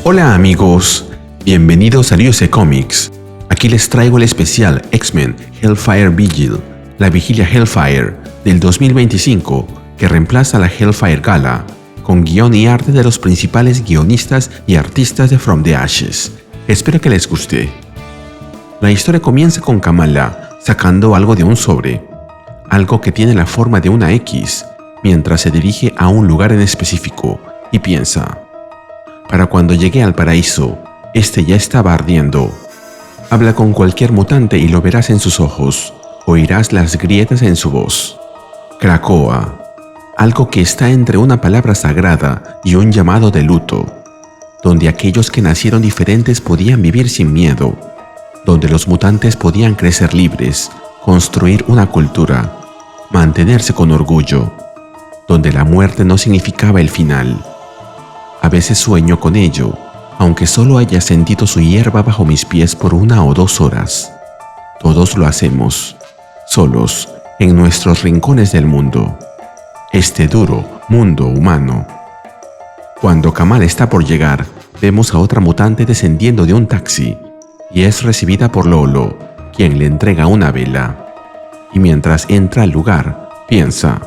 Hola amigos, bienvenidos a Ryusei Comics. Aquí les traigo el especial X-Men Hellfire Vigil, la vigilia Hellfire del 2025 que reemplaza la Hellfire Gala, con guión y arte de los principales guionistas y artistas de From the Ashes. Espero que les guste. La historia comienza con Kamala sacando algo de un sobre, algo que tiene la forma de una X, mientras se dirige a un lugar en específico y piensa: para cuando llegue al paraíso, este ya estaba ardiendo. Habla con cualquier mutante y lo verás en sus ojos, oirás las grietas en su voz. Krakoa, algo que está entre una palabra sagrada y un llamado de luto, donde aquellos que nacieron diferentes podían vivir sin miedo, donde los mutantes podían crecer libres, construir una cultura, mantenerse con orgullo, donde la muerte no significaba el final. A veces sueño con ello, aunque solo haya sentido su hierba bajo mis pies por 1 o 2 horas. Todos lo hacemos, solos, en nuestros rincones del mundo. Este duro mundo humano. Cuando Kamala está por llegar, vemos a otra mutante descendiendo de un taxi, y es recibida por Lolo, quien le entrega una vela. Y mientras entra al lugar, piensa: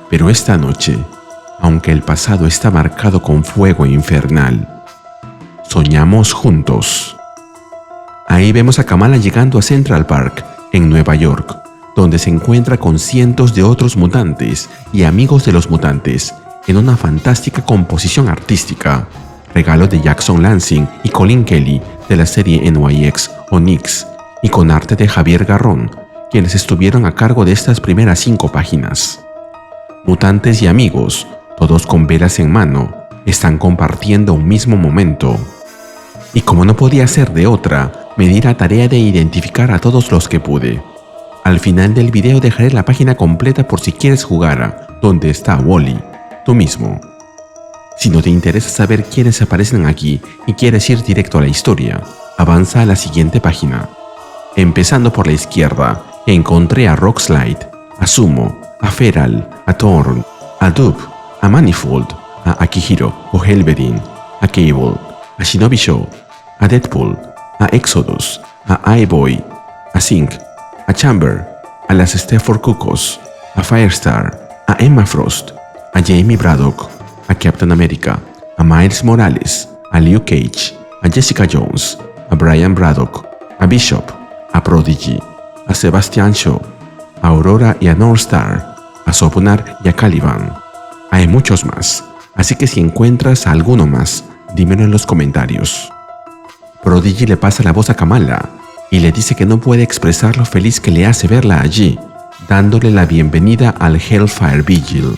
pero esta noche, aunque el pasado está marcado con fuego infernal, soñamos juntos. Ahí vemos a Kamala llegando a Central Park, en Nueva York, donde se encuentra con cientos de otros mutantes y amigos de los mutantes, en una fantástica composición artística, regalo de Jackson Lansing y Colin Kelly de la serie NYX Onyx, y con arte de Javier Garrón, quienes estuvieron a cargo de estas primeras 5 páginas. Mutantes y amigos, todos con velas en mano, están compartiendo un mismo momento. Y como no podía ser de otra, me di la tarea de identificar a todos los que pude. Al final del video dejaré la página completa por si quieres jugar a ¿Dónde está Wally?, tú mismo. Si no te interesa saber quiénes aparecen aquí y quieres ir directo a la historia, avanza a la siguiente página. Empezando por la izquierda, encontré a Rockslide, a Sumo, a Feral, a Thorn, a Dub, a Manifold, a Akihiro o Helverin, a Cable, a Shinobi Show, a Deadpool, a Exodus, a iBoy, a Sync, a Chamber, a las Stepford Cuckoos, a Firestar, a Emma Frost, a Jamie Braddock, a Captain America, a Miles Morales, a Luke Cage, a Jessica Jones, a Brian Braddock, a Bishop, a Prodigy, a Sebastian Shaw, a Aurora y a Northstar, a Sopunar y a Caliban. Hay muchos más, así que si encuentras a alguno más, dímelo en los comentarios. Prodigy le pasa la voz a Kamala y le dice que no puede expresar lo feliz que le hace verla allí, dándole la bienvenida al Hellfire Vigil.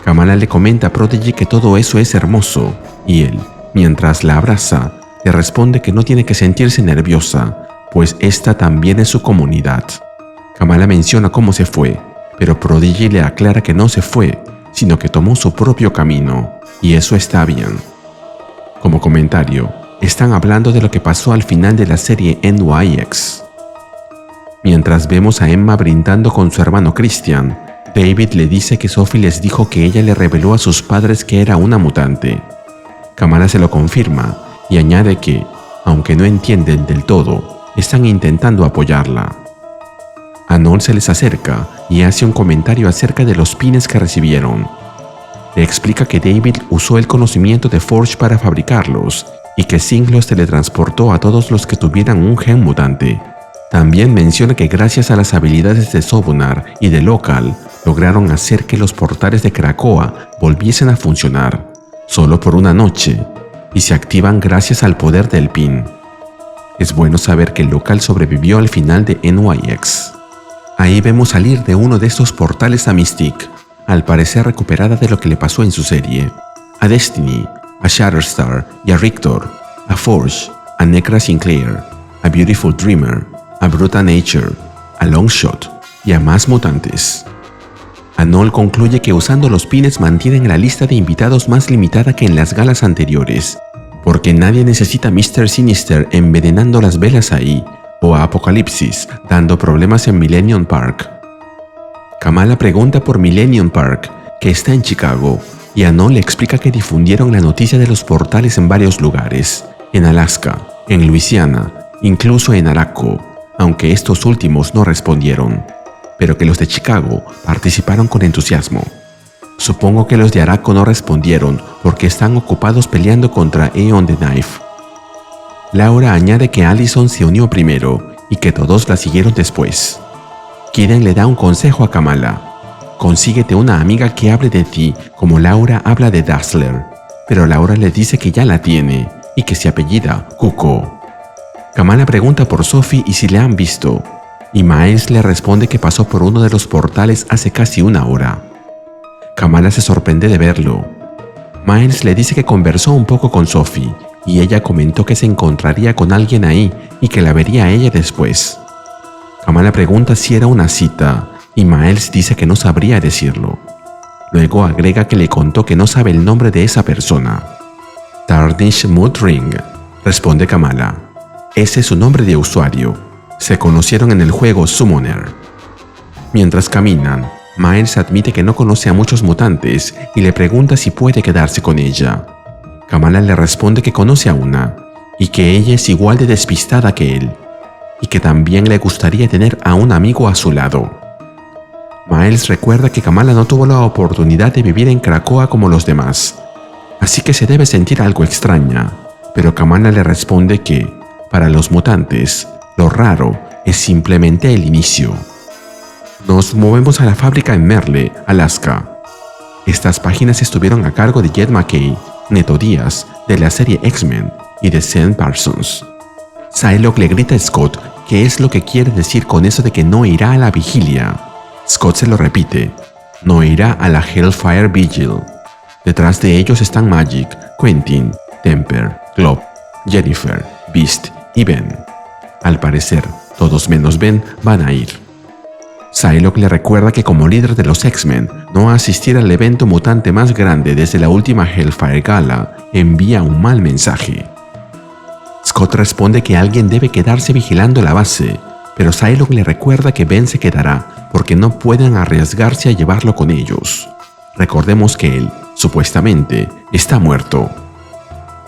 Kamala le comenta a Prodigy que todo eso es hermoso, y él, mientras la abraza, le responde que no tiene que sentirse nerviosa, pues esta también es su comunidad. Kamala menciona cómo se fue, pero Prodigy le aclara que no se fue, sino que tomó su propio camino, y eso está bien. Como comentario, están hablando de lo que pasó al final de la serie NYX. Mientras vemos a Emma brindando con su hermano Christian, David le dice que Sophie les dijo que ella le reveló a sus padres que era una mutante. Kamala se lo confirma y añade que, aunque no entienden del todo, están intentando apoyarla. Anol se les acerca y hace un comentario acerca de los pines que recibieron. Le explica que David usó el conocimiento de Forge para fabricarlos y que Synch los teletransportó a todos los que tuvieran un gen mutante. También menciona que gracias a las habilidades de Sobunar y de Local, lograron hacer que los portales de Krakoa volviesen a funcionar, solo por una noche, y se activan gracias al poder del pin. Es bueno saber que Local sobrevivió al final de NYX. Ahí vemos salir de uno de estos portales a Mystique, al parecer recuperada de lo que le pasó en su serie, a Destiny, a Shatterstar y a Rictor, a Forge, a Necra Sinclair, a Beautiful Dreamer, a Bruta Nature, a Longshot y a más mutantes. Anol concluye que usando los pines mantienen la lista de invitados más limitada que en las galas anteriores, porque nadie necesita a Mr. Sinister envenenando las velas ahí, o a Apocalipsis dando problemas en Millennium Park. Kamala pregunta por Millennium Park, que está en Chicago, y Ano le explica que difundieron la noticia de los portales en varios lugares, en Alaska, en Luisiana, incluso en Araco, aunque estos últimos no respondieron, pero que los de Chicago participaron con entusiasmo. Supongo que los de Araco no respondieron porque están ocupados peleando contra Eon the Knife. Laura añade que Allison se unió primero y que todos la siguieron después. Kiden le da un consejo a Kamala: consíguete una amiga que hable de ti como Laura habla de Dazzler, pero Laura le dice que ya la tiene y que se apellida Kuko. Kamala pregunta por Sophie y si le han visto, y Miles le responde que pasó por uno de los portales hace casi una hora. Kamala se sorprende de verlo. Miles le dice que conversó un poco con Sophie y ella comentó que se encontraría con alguien ahí y que la vería a ella después. Kamala pregunta si era una cita y Miles dice que no sabría decirlo. Luego agrega que le contó que no sabe el nombre de esa persona. Tarnish Moodring, responde Kamala. Ese es su nombre de usuario. Se conocieron en el juego Summoner. Mientras caminan, Miles admite que no conoce a muchos mutantes y le pregunta si puede quedarse con ella. Kamala le responde que conoce a una y que ella es igual de despistada que él y que también le gustaría tener a un amigo a su lado. Miles recuerda que Kamala no tuvo la oportunidad de vivir en Krakoa como los demás, así que se debe sentir algo extraña, pero Kamala le responde que, para los mutantes, lo raro es simplemente el inicio. Nos movemos a la fábrica en Merle, Alaska. Estas páginas estuvieron a cargo de Jed McKay, Neto Díaz, de la serie X-Men, y de Sean Parsons. Psylocke le grita a Scott qué es lo que quiere decir con eso de que no irá a la vigilia. Scott se lo repite: no irá a la Hellfire Vigil. Detrás de ellos están Magic, Quentin, Temper, Glob, Jennifer, Beast y Ben. Al parecer, todos menos Ben van a ir. Psylocke le recuerda que como líder de los X-Men, no asistir al evento mutante más grande desde la última Hellfire Gala envía un mal mensaje. Scott responde que alguien debe quedarse vigilando la base, pero Psylocke le recuerda que Ben se quedará porque no pueden arriesgarse a llevarlo con ellos. Recordemos que él, supuestamente, está muerto.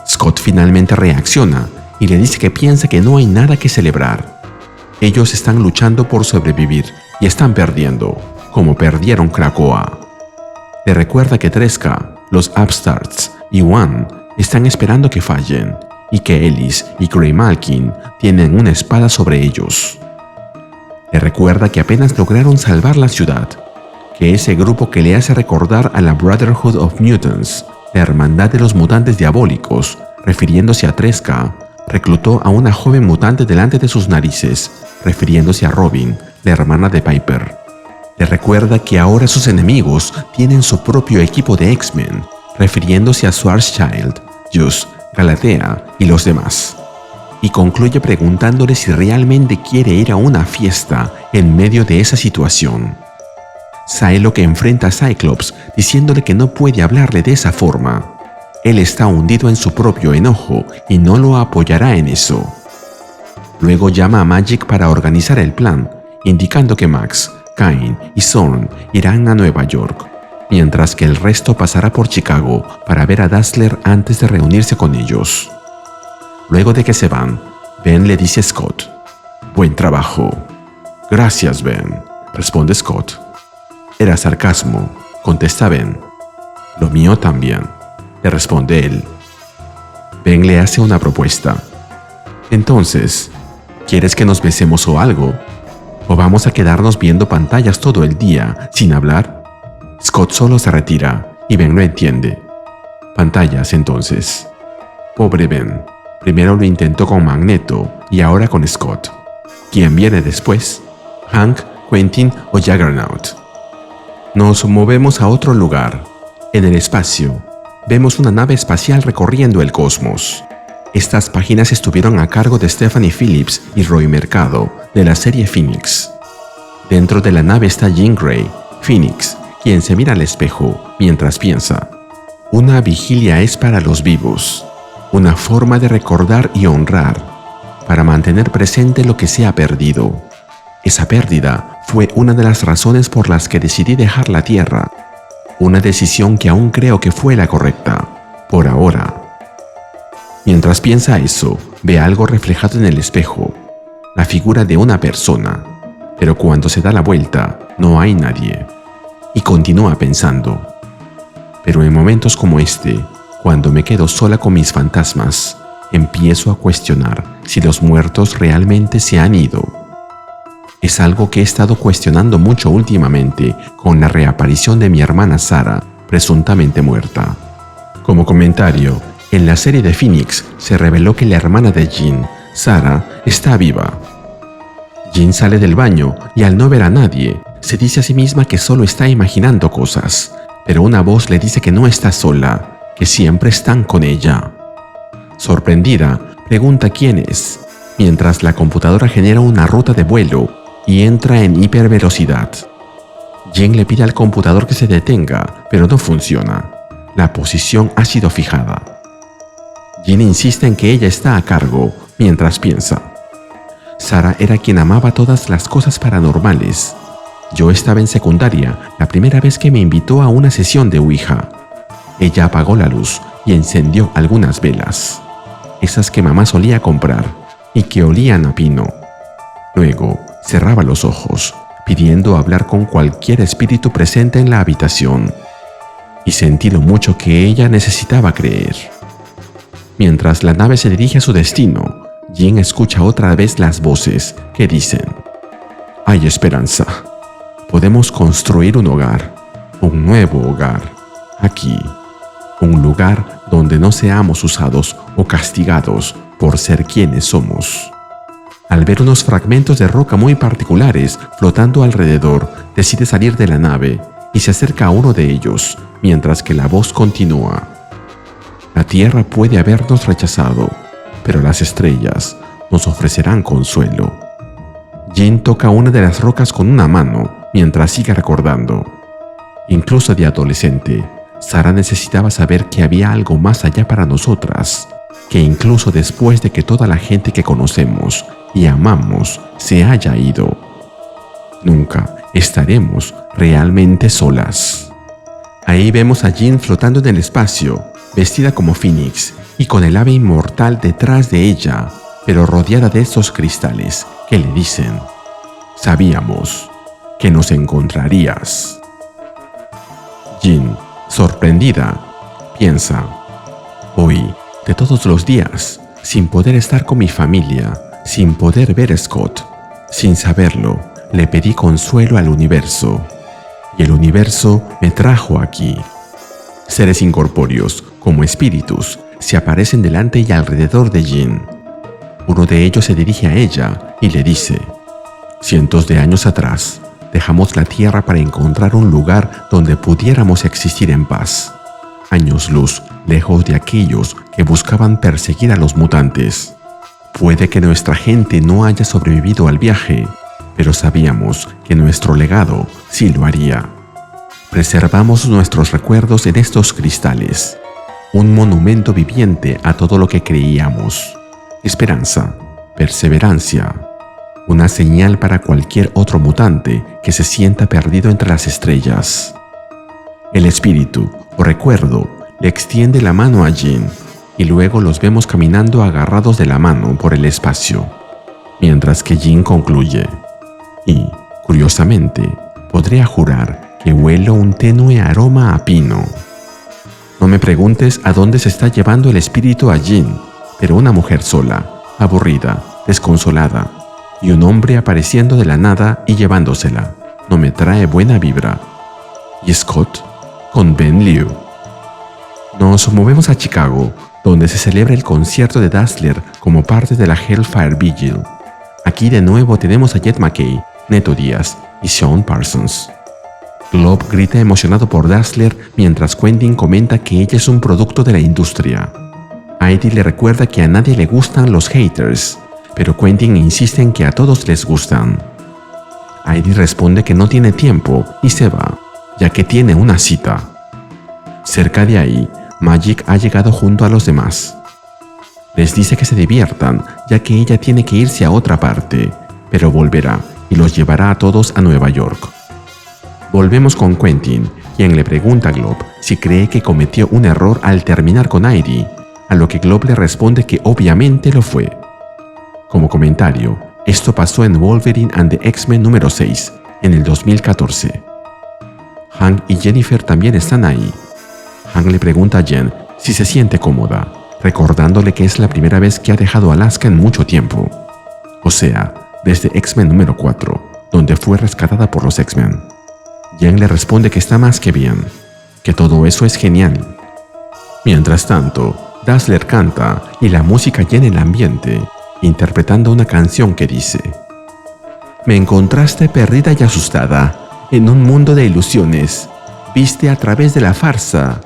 Scott finalmente reacciona y le dice que piensa que no hay nada que celebrar. Ellos están luchando por sobrevivir y están perdiendo, como perdieron Krakoa. Le recuerda que Tresca, los Upstarts y One están esperando que fallen y que Ellis y Grey Malkin tienen una espada sobre ellos. Le recuerda que apenas lograron salvar la ciudad, que ese grupo que le hace recordar a la Brotherhood of Mutants, la hermandad de los mutantes diabólicos, refiriéndose a Tresca, reclutó a una joven mutante delante de sus narices, refiriéndose a Robin, la hermana de Piper. Le recuerda que ahora sus enemigos tienen su propio equipo de X-Men, refiriéndose a Schwarzschild, Juice, Galatea y los demás. Y concluye preguntándole si realmente quiere ir a una fiesta en medio de esa situación. Psylocke enfrenta a Cyclops diciéndole que no puede hablarle de esa forma. Él está hundido en su propio enojo y no lo apoyará en eso. Luego llama a Magic para organizar el plan, indicando que Max, Kain y Zorn irán a Nueva York, mientras que el resto pasará por Chicago para ver a Dazzler antes de reunirse con ellos. Luego de que se van, Ben le dice a Scott: «Buen trabajo». «Gracias, Ben», responde Scott. «Era sarcasmo», contesta Ben. «Lo mío también», le responde él. Ben le hace una propuesta. «Entonces, ¿quieres que nos besemos o algo? ¿O vamos a quedarnos viendo pantallas todo el día sin hablar?» Scott solo se retira y Ben lo entiende. Pantallas, entonces. Pobre Ben. Primero lo intentó con Magneto y ahora con Scott. ¿Quién viene después? ¿Hank, Quentin o Juggernaut? Nos movemos a otro lugar. En el espacio, vemos una nave espacial recorriendo el cosmos. Estas páginas estuvieron a cargo de Stephanie Phillips y Roy Mercado, de la serie Phoenix. Dentro de la nave está Jean Grey, Phoenix, quien se mira al espejo mientras piensa: una vigilia es para los vivos, una forma de recordar y honrar, para mantener presente lo que se ha perdido. Esa pérdida fue una de las razones por las que decidí dejar la Tierra. Una decisión que aún creo que fue la correcta, por ahora. Mientras piensa eso, ve algo reflejado en el espejo, la figura de una persona, pero cuando se da la vuelta, no hay nadie. Y continúa pensando. Pero en momentos como este, cuando me quedo sola con mis fantasmas, empiezo a cuestionar si los muertos realmente se han ido. Es algo que he estado cuestionando mucho últimamente con la reaparición de mi hermana Sarah, presuntamente muerta. Como comentario, en la serie de Phoenix se reveló que la hermana de Jean, Sarah, está viva. Jean sale del baño y al no ver a nadie, se dice a sí misma que solo está imaginando cosas, pero una voz le dice que no está sola, que siempre están con ella. Sorprendida, pregunta quién es, mientras la computadora genera una ruta de vuelo y entra en hipervelocidad. Jean le pide al computador que se detenga, pero no funciona. La posición ha sido fijada. Jean insiste en que ella está a cargo, mientras piensa. Sarah era quien amaba todas las cosas paranormales. Yo estaba en secundaria la primera vez que me invitó a una sesión de Ouija. Ella apagó la luz y encendió algunas velas, esas que mamá solía comprar y que olían a pino. Luego cerraba los ojos, pidiendo hablar con cualquier espíritu presente en la habitación. Y sentí lo mucho que ella necesitaba creer. Mientras la nave se dirige a su destino, Jean escucha otra vez las voces que dicen: hay esperanza. Podemos construir un hogar, un nuevo hogar, aquí. Un lugar donde no seamos usados o castigados por ser quienes somos. Al ver unos fragmentos de roca muy particulares flotando alrededor, decide salir de la nave y se acerca a uno de ellos, mientras que la voz continúa. La Tierra puede habernos rechazado, pero las estrellas nos ofrecerán consuelo. Jean toca una de las rocas con una mano mientras sigue recordando. Incluso de adolescente, Sarah necesitaba saber que había algo más allá para nosotras, que incluso después de que toda la gente que conocemos y amamos se haya ido, nunca estaremos realmente solas. Ahí vemos a Jean flotando en el espacio, vestida como Phoenix y con el ave inmortal detrás de ella, pero rodeada de esos cristales que le dicen: sabíamos que nos encontrarías. Jean, sorprendida, piensa: hoy, de todos los días, sin poder estar con mi familia, sin poder ver a Scott, sin saberlo, le pedí consuelo al universo. Y el universo me trajo aquí. Seres incorpóreos, como espíritus, se aparecen delante y alrededor de Jean. Uno de ellos se dirige a ella y le dice: cientos de años atrás, dejamos la Tierra para encontrar un lugar donde pudiéramos existir en paz. Años luz, lejos de aquellos que buscaban perseguir a los mutantes. Puede que nuestra gente no haya sobrevivido al viaje, pero sabíamos que nuestro legado sí lo haría. Preservamos nuestros recuerdos en estos cristales, un monumento viviente a todo lo que creíamos. Esperanza, perseverancia, una señal para cualquier otro mutante que se sienta perdido entre las estrellas. El espíritu, o recuerdo, le extiende la mano a Jean, y luego los vemos caminando agarrados de la mano por el espacio, mientras que Jean concluye: y, curiosamente, podría jurar que huelo un tenue aroma a pino. No me preguntes a dónde se está llevando el espíritu a Jean, pero una mujer sola, aburrida, desconsolada, y un hombre apareciendo de la nada y llevándosela, no me trae buena vibra. ¿Y Scott? Con Ben Liu. Nos movemos a Chicago, donde se celebra el concierto de Dazzler como parte de la Hellfire Vigil. Aquí de nuevo tenemos a Jed McKay, Neto Díaz y Sean Parsons. Glob grita emocionado por Dazzler mientras Quentin comenta que ella es un producto de la industria. Heidi le recuerda que a nadie le gustan los haters, pero Quentin insiste en que a todos les gustan. Heidi responde que no tiene tiempo y se va, ya que tiene una cita. Cerca de ahí, Magic ha llegado junto a los demás. Les dice que se diviertan, ya que ella tiene que irse a otra parte, pero volverá y los llevará a todos a Nueva York. Volvemos con Quentin, quien le pregunta a Glob si cree que cometió un error al terminar con Airi, a lo que Glob le responde que obviamente lo fue. Como comentario, esto pasó en Wolverine and the X-Men número 6, en el 2014. Hank y Jennifer también están ahí. Hank le pregunta a Jen si se siente cómoda, recordándole que es la primera vez que ha dejado Alaska en mucho tiempo. O sea, desde X-Men número 4, donde fue rescatada por los X-Men. Jen le responde que está más que bien, que todo eso es genial. Mientras tanto, Dazzler canta y la música llena el ambiente, interpretando una canción que dice: Me encontraste perdida y asustada, en un mundo de ilusiones. Viste a través de la farsa.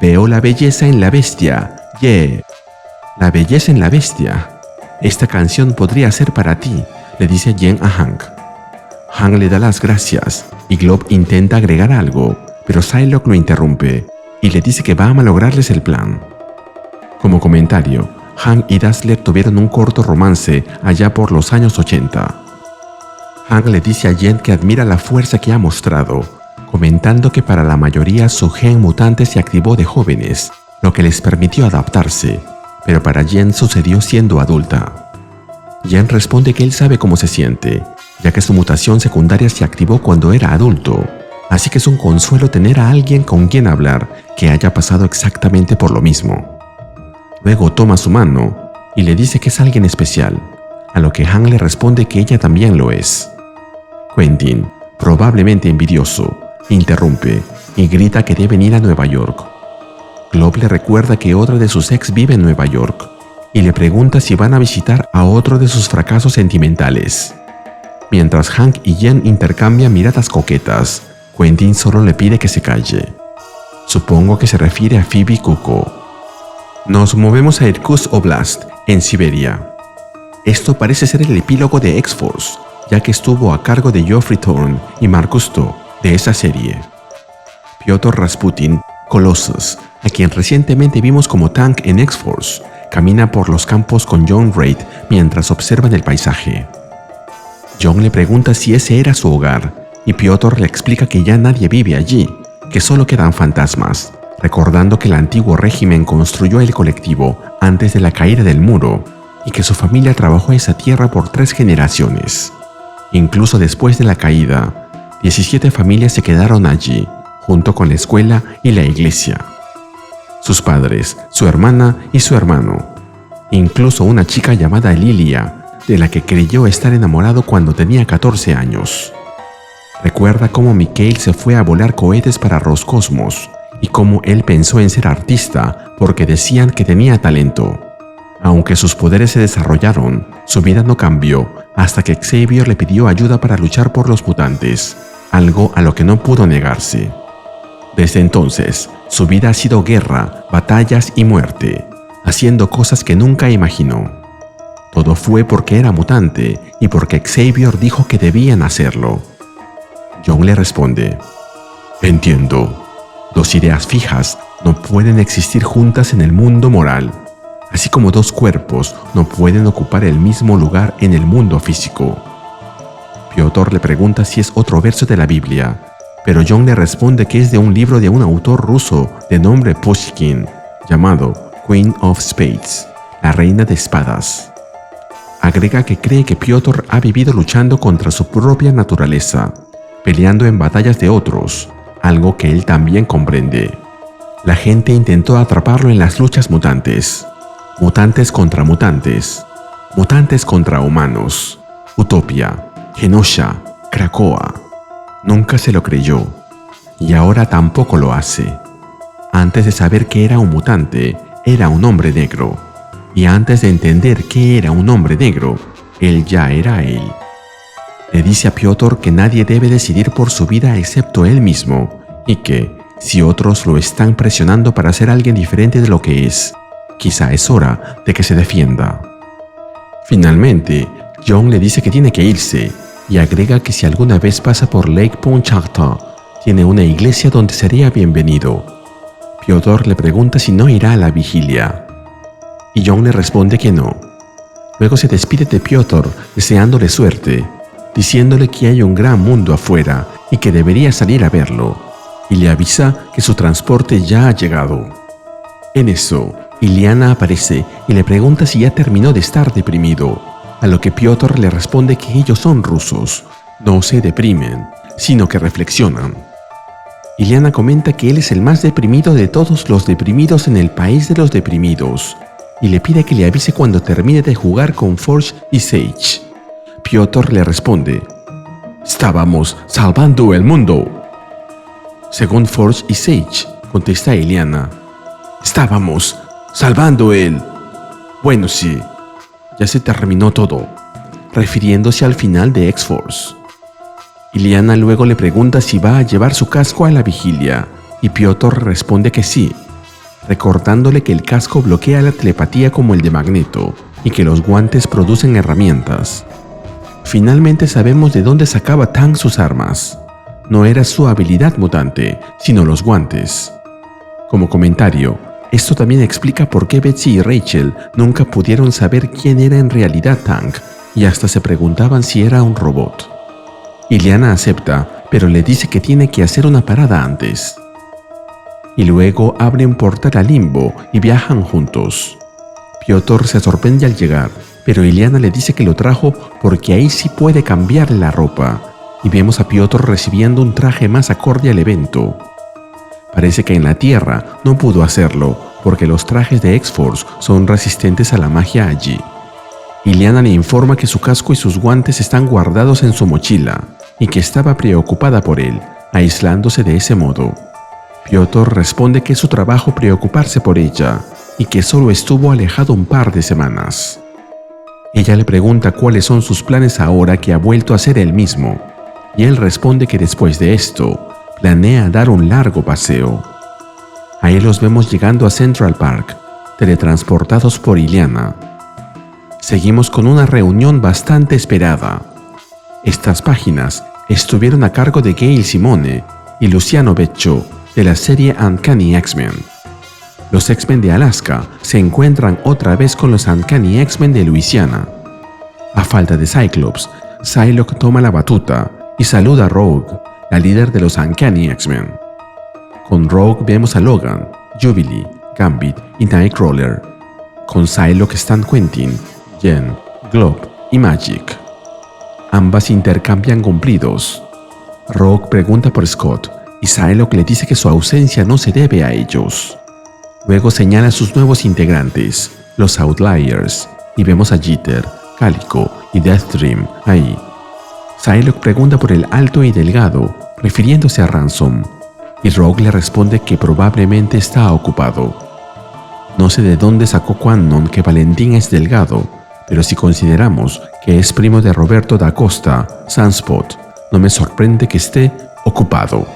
Veo la belleza en la bestia. Yeah. La belleza en la bestia. Esta canción podría ser para ti, le dice Jen a Hank. Hank le da las gracias y Glob intenta agregar algo, pero Psylocke lo interrumpe y le dice que va a malograrles el plan. Como comentario, Hank y Dazzler tuvieron un corto romance allá por los años 80. Hank le dice a Jen que admira la fuerza que ha mostrado, comentando que para la mayoría su gen mutante se activó de jóvenes, lo que les permitió adaptarse, pero para Jen sucedió siendo adulta. Jen responde que él sabe cómo se siente, ya que su mutación secundaria se activó cuando era adulto, así que es un consuelo tener a alguien con quien hablar que haya pasado exactamente por lo mismo. Luego toma su mano y le dice que es alguien especial, a lo que Hank le responde que ella también lo es. Quentin, probablemente envidioso, interrumpe y grita que deben ir a Nueva York. Glob le recuerda que otra de sus ex vive en Nueva York y le pregunta si van a visitar a otro de sus fracasos sentimentales. Mientras Hank y Jen intercambian miradas coquetas, Quentin solo le pide que se calle. Supongo que se refiere a Phoebe Kuko. Nos movemos a Irkutsk Oblast, en Siberia. Esto parece ser el epílogo de X-Force, ya que estuvo a cargo de Geoffrey Thorne y Mark Cousteau de esa serie. Piotr Rasputin, Colossus, a quien recientemente vimos como Tank en X-Force, camina por los campos con John Reid mientras observan el paisaje. John le pregunta si ese era su hogar y Piotr le explica que ya nadie vive allí, que solo quedan fantasmas, recordando que el antiguo régimen construyó el colectivo antes de la caída del muro y que su familia trabajó esa tierra por 3 generaciones. Incluso después de la caída, 17 familias se quedaron allí, junto con la escuela y la iglesia. Sus padres, su hermana y su hermano. Incluso una chica llamada Lilia, de la que creyó estar enamorado cuando tenía 14 años. Recuerda cómo Mikhail se fue a volar cohetes para Roscosmos y cómo él pensó en ser artista porque decían que tenía talento. Aunque sus poderes se desarrollaron, su vida no cambió hasta que Xavier le pidió ayuda para luchar por los mutantes, algo a lo que no pudo negarse. Desde entonces, su vida ha sido guerra, batallas y muerte, haciendo cosas que nunca imaginó. Todo fue porque era mutante y porque Xavier dijo que debían hacerlo. John le responde: Entiendo. 2 ideas fijas no pueden existir juntas en el mundo moral, así como 2 cuerpos no pueden ocupar el mismo lugar en el mundo físico. Piotr le pregunta si es otro verso de la Biblia, pero John le responde que es de un libro de un autor ruso de nombre Pushkin, llamado Queen of Spades, la reina de espadas. Agrega que cree que Piotr ha vivido luchando contra su propia naturaleza, peleando en batallas de otros, algo que él también comprende. La gente intentó atraparlo en las luchas mutantes. Mutantes contra mutantes. Mutantes contra humanos. Utopia, Genosha, Krakoa. Nunca se lo creyó. Y ahora tampoco lo hace. Antes de saber que era un mutante, era un hombre negro. Y antes de entender que era un hombre negro, él ya era él. Le dice a Piotr que nadie debe decidir por su vida excepto él mismo, y que, si otros lo están presionando para ser alguien diferente de lo que es, quizá es hora de que se defienda. Finalmente, John le dice que tiene que irse, y agrega que si alguna vez pasa por Lake Punchakta, tiene una iglesia donde sería bienvenido. Piotr le pregunta si no irá a la vigilia, y John le responde que no. Luego se despide de Piotr deseándole suerte, diciéndole que hay un gran mundo afuera y que debería salir a verlo. y le avisa que su transporte ya ha llegado. En eso, Illyana aparece y le pregunta si ya terminó de estar deprimido, a lo que Piotr le responde que ellos son rusos, no se deprimen, sino que reflexionan. Illyana comenta que él es el más deprimido de todos los deprimidos en el país de los deprimidos, y le pide que le avise cuando termine de jugar con Forge y Sage. Piotr le responde: «Estábamos salvando el mundo». Según Forge y Sage, contesta Illyana: «Estábamos salvando el... Bueno, sí, ya se terminó todo», refiriéndose al final de X-Force. Illyana luego le pregunta si va a llevar su casco a la vigilia, y Piotr responde que sí, recordándole que el casco bloquea la telepatía como el de Magneto, y que los guantes producen herramientas. Finalmente sabemos de dónde sacaba Tang sus armas. No era su habilidad mutante, sino los guantes. Como comentario, esto también explica por qué Betsy y Rachel nunca pudieron saber quién era en realidad Tang, y hasta se preguntaban si era un robot. Illyana acepta, pero le dice que tiene que hacer una parada antes. Y luego abre un portal a Limbo y viajan juntos. Piotr se sorprende al llegar, pero Illyana le dice que lo trajo porque ahí sí puede cambiarle la ropa, y vemos a Piotr recibiendo un traje más acorde al evento. Parece que en la Tierra no pudo hacerlo, porque los trajes de X-Force son resistentes a la magia allí. Illyana le informa que su casco y sus guantes están guardados en su mochila, y que estaba preocupada por él, aislándose de ese modo. Piotr responde que es su trabajo preocuparse por ella, y que solo estuvo alejado un par de semanas. Ella le pregunta cuáles son sus planes ahora que ha vuelto a ser él mismo, y él responde que después de esto, planea dar un largo paseo. Ahí los vemos llegando a Central Park, teletransportados por Illyana. Seguimos con una reunión bastante esperada. Estas páginas estuvieron a cargo de Gail Simone y Luciano Beccio de la serie Uncanny X-Men. Los X-Men de Alaska se encuentran otra vez con los Uncanny X-Men de Luisiana. A falta de Cyclops, Psylocke toma la batuta y saluda a Rogue, la líder de los Uncanny X-Men. Con Rogue vemos a Logan, Jubilee, Gambit y Nightcrawler. Con Psylocke están Quentin, Jen, Glob y Magik. Ambas intercambian cumplidos. Rogue pregunta por Scott y Psylocke le dice que su ausencia no se debe a ellos. Luego señala a sus nuevos integrantes, los Outliers, y vemos a Jeter, Calico y Deathstream ahí. Psylocke pregunta por el alto y delgado, refiriéndose a Ransom, y Rogue le responde que probablemente está ocupado. No sé de dónde sacó Quanon que Valentín es delgado, pero si consideramos que es primo de Roberto da Costa, Sunspot, no me sorprende que esté ocupado.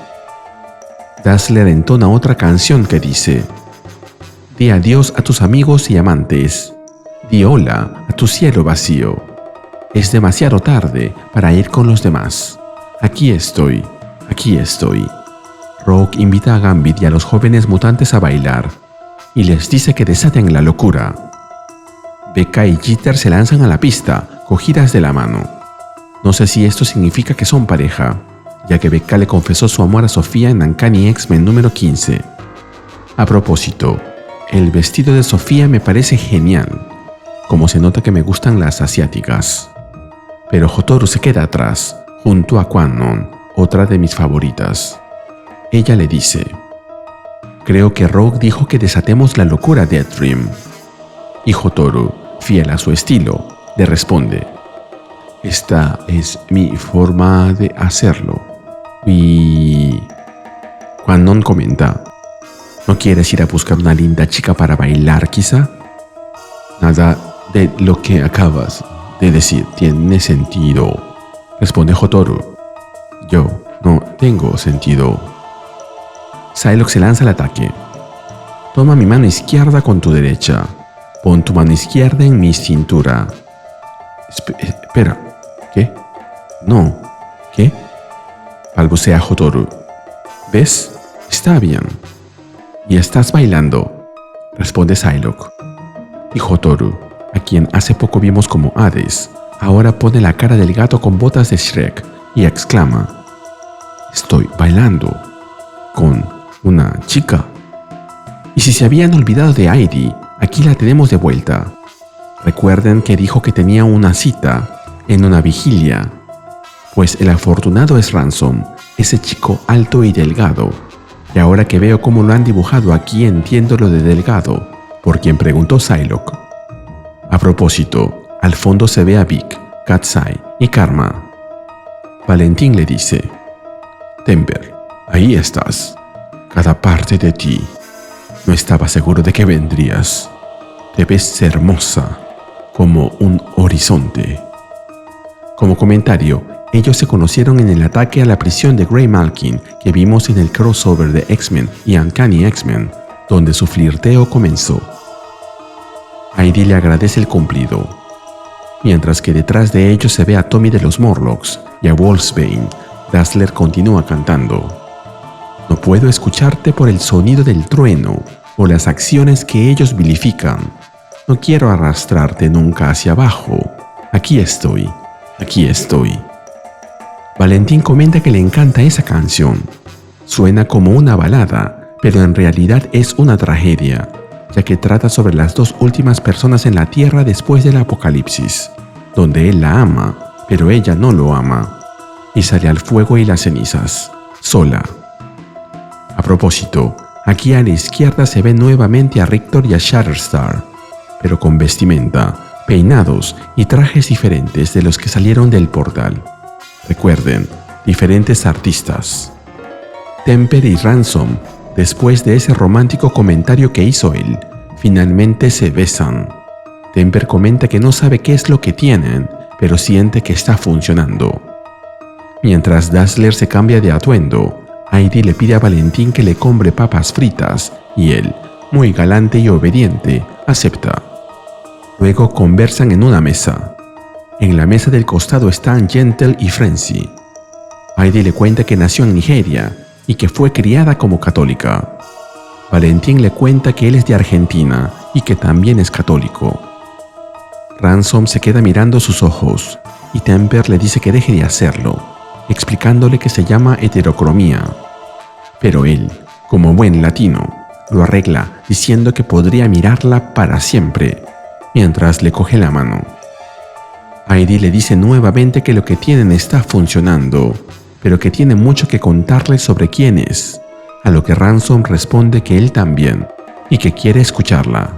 Dazzler entona otra canción que dice: «Di adiós a tus amigos y amantes. Di hola a tu cielo vacío. Es demasiado tarde para ir con los demás. Aquí estoy, aquí estoy». Rogue invita a Gambit y a los jóvenes mutantes a bailar, y les dice que desaten la locura. Becca y Jeter se lanzan a la pista, cogidas de la mano. No sé si esto significa que son pareja, ya que Becca le confesó su amor a Sofía en Uncanny X-Men número 15. A propósito, el vestido de Sofía me parece genial, como se nota que me gustan las asiáticas. Pero Hotaru se queda atrás, junto a Quanon, otra de mis favoritas. Ella le dice: «Creo que Rogue dijo que desatemos la locura de Deathstream». Y Hotaru, fiel a su estilo, le responde: «Esta es mi forma de hacerlo». Y Quanon comenta: «¿No quieres ir a buscar una linda chica para bailar, quizá?» «Nada de lo que acabas de decir tiene sentido», responde Hotaru. «Yo no tengo sentido». Psylocke se lanza al ataque. «Toma mi mano izquierda con tu derecha. Pon tu mano izquierda en mi cintura». Espera, ¿qué? No, ¿qué? Balbucea Hotaru. ¿Ves? Está bien. Y estás bailando, responde Psylocke. Y Hotaru, a quien hace poco vimos como Hades, ahora pone la cara del gato con botas de Shrek y exclama: «Estoy bailando». con una chica. Y si se habían olvidado de Heidi, aquí la tenemos de vuelta. Recuerden que dijo que tenía una cita en una vigilia. Pues el afortunado es Ransom, ese chico alto y delgado. Y ahora que veo cómo lo han dibujado aquí entiendo lo de delgado, por quien preguntó Psylocke. A propósito, al fondo se ve a Vic, Cat's-Eye y Karma. Valentín le dice: Temper, ahí estás. Cada parte de ti. No estaba seguro de que vendrías. Te ves hermosa, como un horizonte. Como comentario, ellos se conocieron en el ataque a la prisión de Grey Malkin que vimos en el crossover de X-Men y Uncanny X-Men, donde su flirteo comenzó. Heidi le agradece el cumplido, mientras que detrás de ellos se ve a Tommy de los Morlocks y a Wolfsbane. Dazzler continúa cantando: no puedo escucharte por el sonido del trueno o las acciones que ellos vilifican. No quiero arrastrarte nunca hacia abajo. Aquí estoy, aquí estoy. Valentín comenta que le encanta esa canción. Suena como una balada, pero en realidad es una tragedia, ya que trata sobre las dos últimas personas en la Tierra después del apocalipsis, donde él la ama, pero ella no lo ama, y sale al fuego y las cenizas, sola. A propósito, aquí a la izquierda se ve nuevamente a Rictor y a Shatterstar, pero con vestimenta, peinados y trajes diferentes de los que salieron del portal. Recuerden, diferentes artistas. Temper y Ransom, después de ese romántico comentario que hizo él, finalmente se besan. Temper comenta que no sabe qué es lo que tienen, pero siente que está funcionando. Mientras Dazzler se cambia de atuendo, Heidi le pide a Valentín que le compre papas fritas y él, muy galante y obediente, acepta. Luego conversan en una mesa. En la mesa del costado están Gentle y Frenzy. Heidi le cuenta que nació en Nigeria y que fue criada como católica. Valentín le cuenta que él es de Argentina y que también es católico. Ransom se queda mirando sus ojos y Temper le dice que deje de hacerlo, explicándole que se llama heterocromía. Pero él, como buen latino, lo arregla diciendo que podría mirarla para siempre, mientras le coge la mano. Heidi le dice nuevamente que lo que tienen está funcionando, pero que tiene mucho que contarle sobre quién es, a lo que Ransom responde que él también, y que quiere escucharla.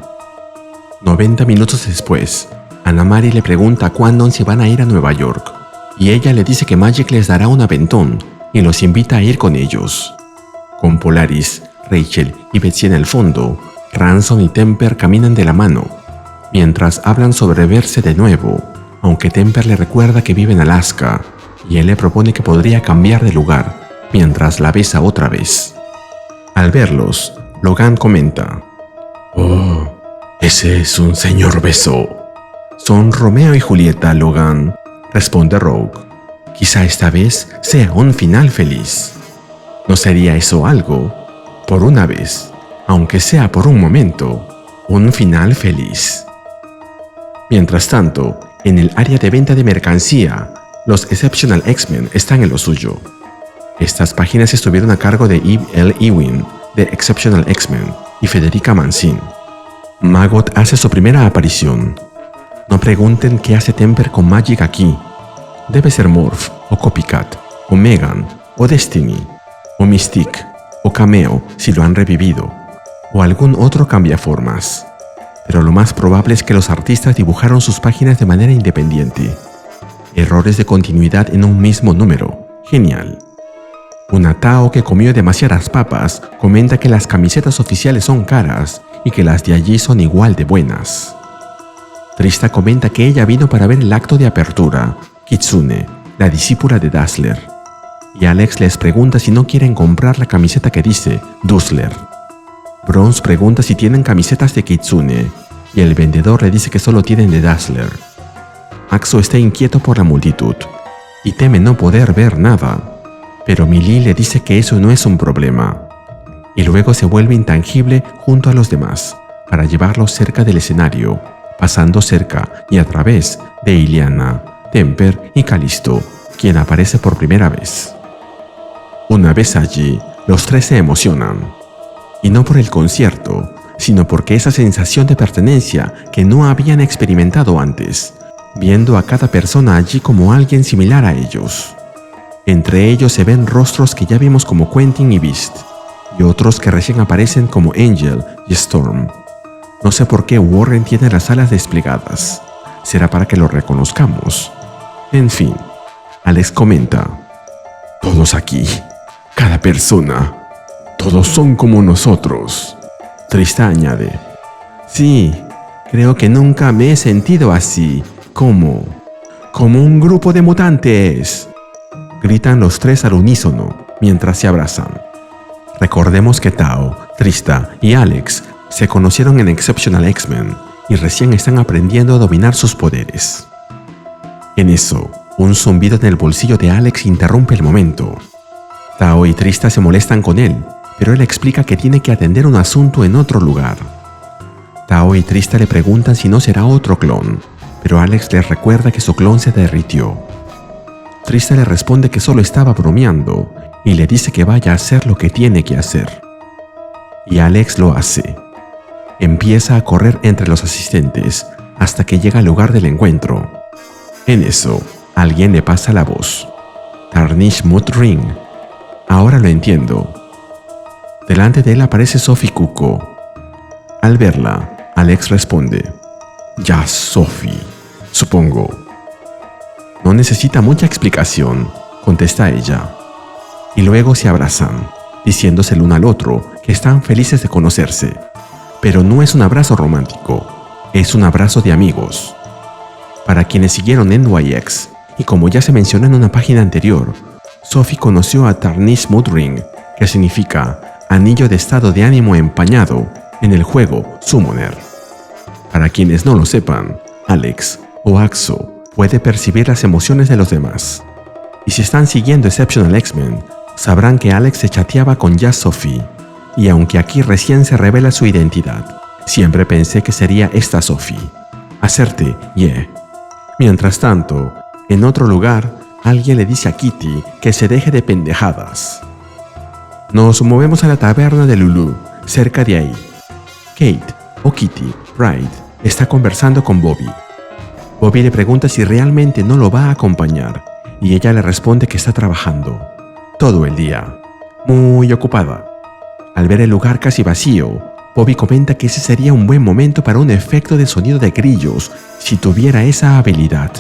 90 minutos después, Anna-Mari le pregunta cuándo se van a ir a Nueva York, y ella le dice que Magik les dará un aventón y los invita a ir con ellos. Con Polaris, Rachel y Betsy en el fondo, Ransom y Temper caminan de la mano, mientras hablan sobre verse de nuevo, aunque Temper le recuerda que vive en Alaska, y él le propone que podría cambiar de lugar, mientras la besa otra vez. Al verlos, Logan comenta: «Oh, ese es un señor beso». «Son Romeo y Julieta, Logan», responde Rogue. «Quizá esta vez sea un final feliz». ¿No sería eso algo? Por una vez, aunque sea por un momento, un final feliz. Mientras tanto, en el área de venta de mercancía, los Exceptional X-Men están en lo suyo. Estas páginas estuvieron a cargo de Eve L. Ewing, de Exceptional X-Men, y Federica Mancin. Maggot hace su primera aparición. No pregunten qué hace Temper con Magik aquí. Debe ser Morph, o Copycat, o Megan, o Destiny, o Mystique, o Cameo si lo han revivido, o algún otro cambiaformas. Pero lo más probable es que los artistas dibujaron sus páginas de manera independiente. Errores de continuidad en un mismo número. Genial. Una Tao que comió demasiadas papas comenta que las camisetas oficiales son caras y que las de allí son igual de buenas. Trista comenta que ella vino para ver el acto de apertura, Kitsune, la discípula de Dazzler. Y Alex les pregunta si no quieren comprar la camiseta que dice Dazzler. Bronze pregunta si tienen camisetas de Kitsune, y el vendedor le dice que solo tienen de Dazzler. Axo está inquieto por la multitud, y teme no poder ver nada, pero Millie le dice que eso no es un problema, y luego se vuelve intangible junto a los demás, para llevarlos cerca del escenario, pasando cerca y a través de Illyana, Temper y Callisto, quien aparece por primera vez. Una vez allí, los tres se emocionan. Y no por el concierto, sino porque esa sensación de pertenencia que no habían experimentado antes, viendo a cada persona allí como alguien similar a ellos. Entre ellos se ven rostros que ya vimos como Quentin y Beast, y otros que recién aparecen como Angel y Storm. No sé por qué Warren tiene las alas desplegadas. ¿Será para que lo reconozcamos? En fin, Alex comenta: todos aquí, cada persona, todos son como nosotros. Trista añade: sí, creo que nunca me he sentido así, como un grupo de mutantes. Gritan los tres al unísono mientras se abrazan. Recordemos que Tao, Trista y Alex se conocieron en Exceptional X-Men y recién están aprendiendo a dominar sus poderes. En eso, un zumbido en el bolsillo de Alex interrumpe el momento. Tao y Trista se molestan con él, pero él explica que tiene que atender un asunto en otro lugar. Tao y Trista le preguntan si no será otro clon, pero Alex les recuerda que su clon se derritió. Trista le responde que solo estaba bromeando y le dice que vaya a hacer lo que tiene que hacer. Y Alex lo hace. Empieza a correr entre los asistentes hasta que llega al lugar del encuentro. En eso, alguien le pasa la voz: Tarnish Mudring. Ahora lo entiendo. Delante de él aparece Sophie Kuko. Al verla, Alex responde: ya, Sophie, supongo. No necesita mucha explicación, contesta ella. Y luego se abrazan, diciéndose el uno al otro que están felices de conocerse. Pero no es un abrazo romántico, es un abrazo de amigos. Para quienes siguieron NYX, y como ya se mencionó en una página anterior, Sophie conoció a Tarnish Mudring, que significa anillo de estado de ánimo empañado, en el juego Summoner. Para quienes no lo sepan, Alex o Axo puede percibir las emociones de los demás. Y si están siguiendo Exceptional X-Men, sabrán que Alex se chateaba con ya Sophie, y aunque aquí recién se revela su identidad, siempre pensé que sería esta Sophie. Hacerte, yeah. Mientras tanto, en otro lugar, alguien le dice a Kitty que se deje de pendejadas. Nos movemos a la taberna de Lulu, cerca de ahí. Kate, o Kitty, Pride, está conversando con Bobby. Bobby le pregunta si realmente no lo va a acompañar, y ella le responde que está trabajando todo el día, muy ocupada. Al ver el lugar casi vacío, Bobby comenta que ese sería un buen momento para un efecto de sonido de grillos si tuviera esa habilidad,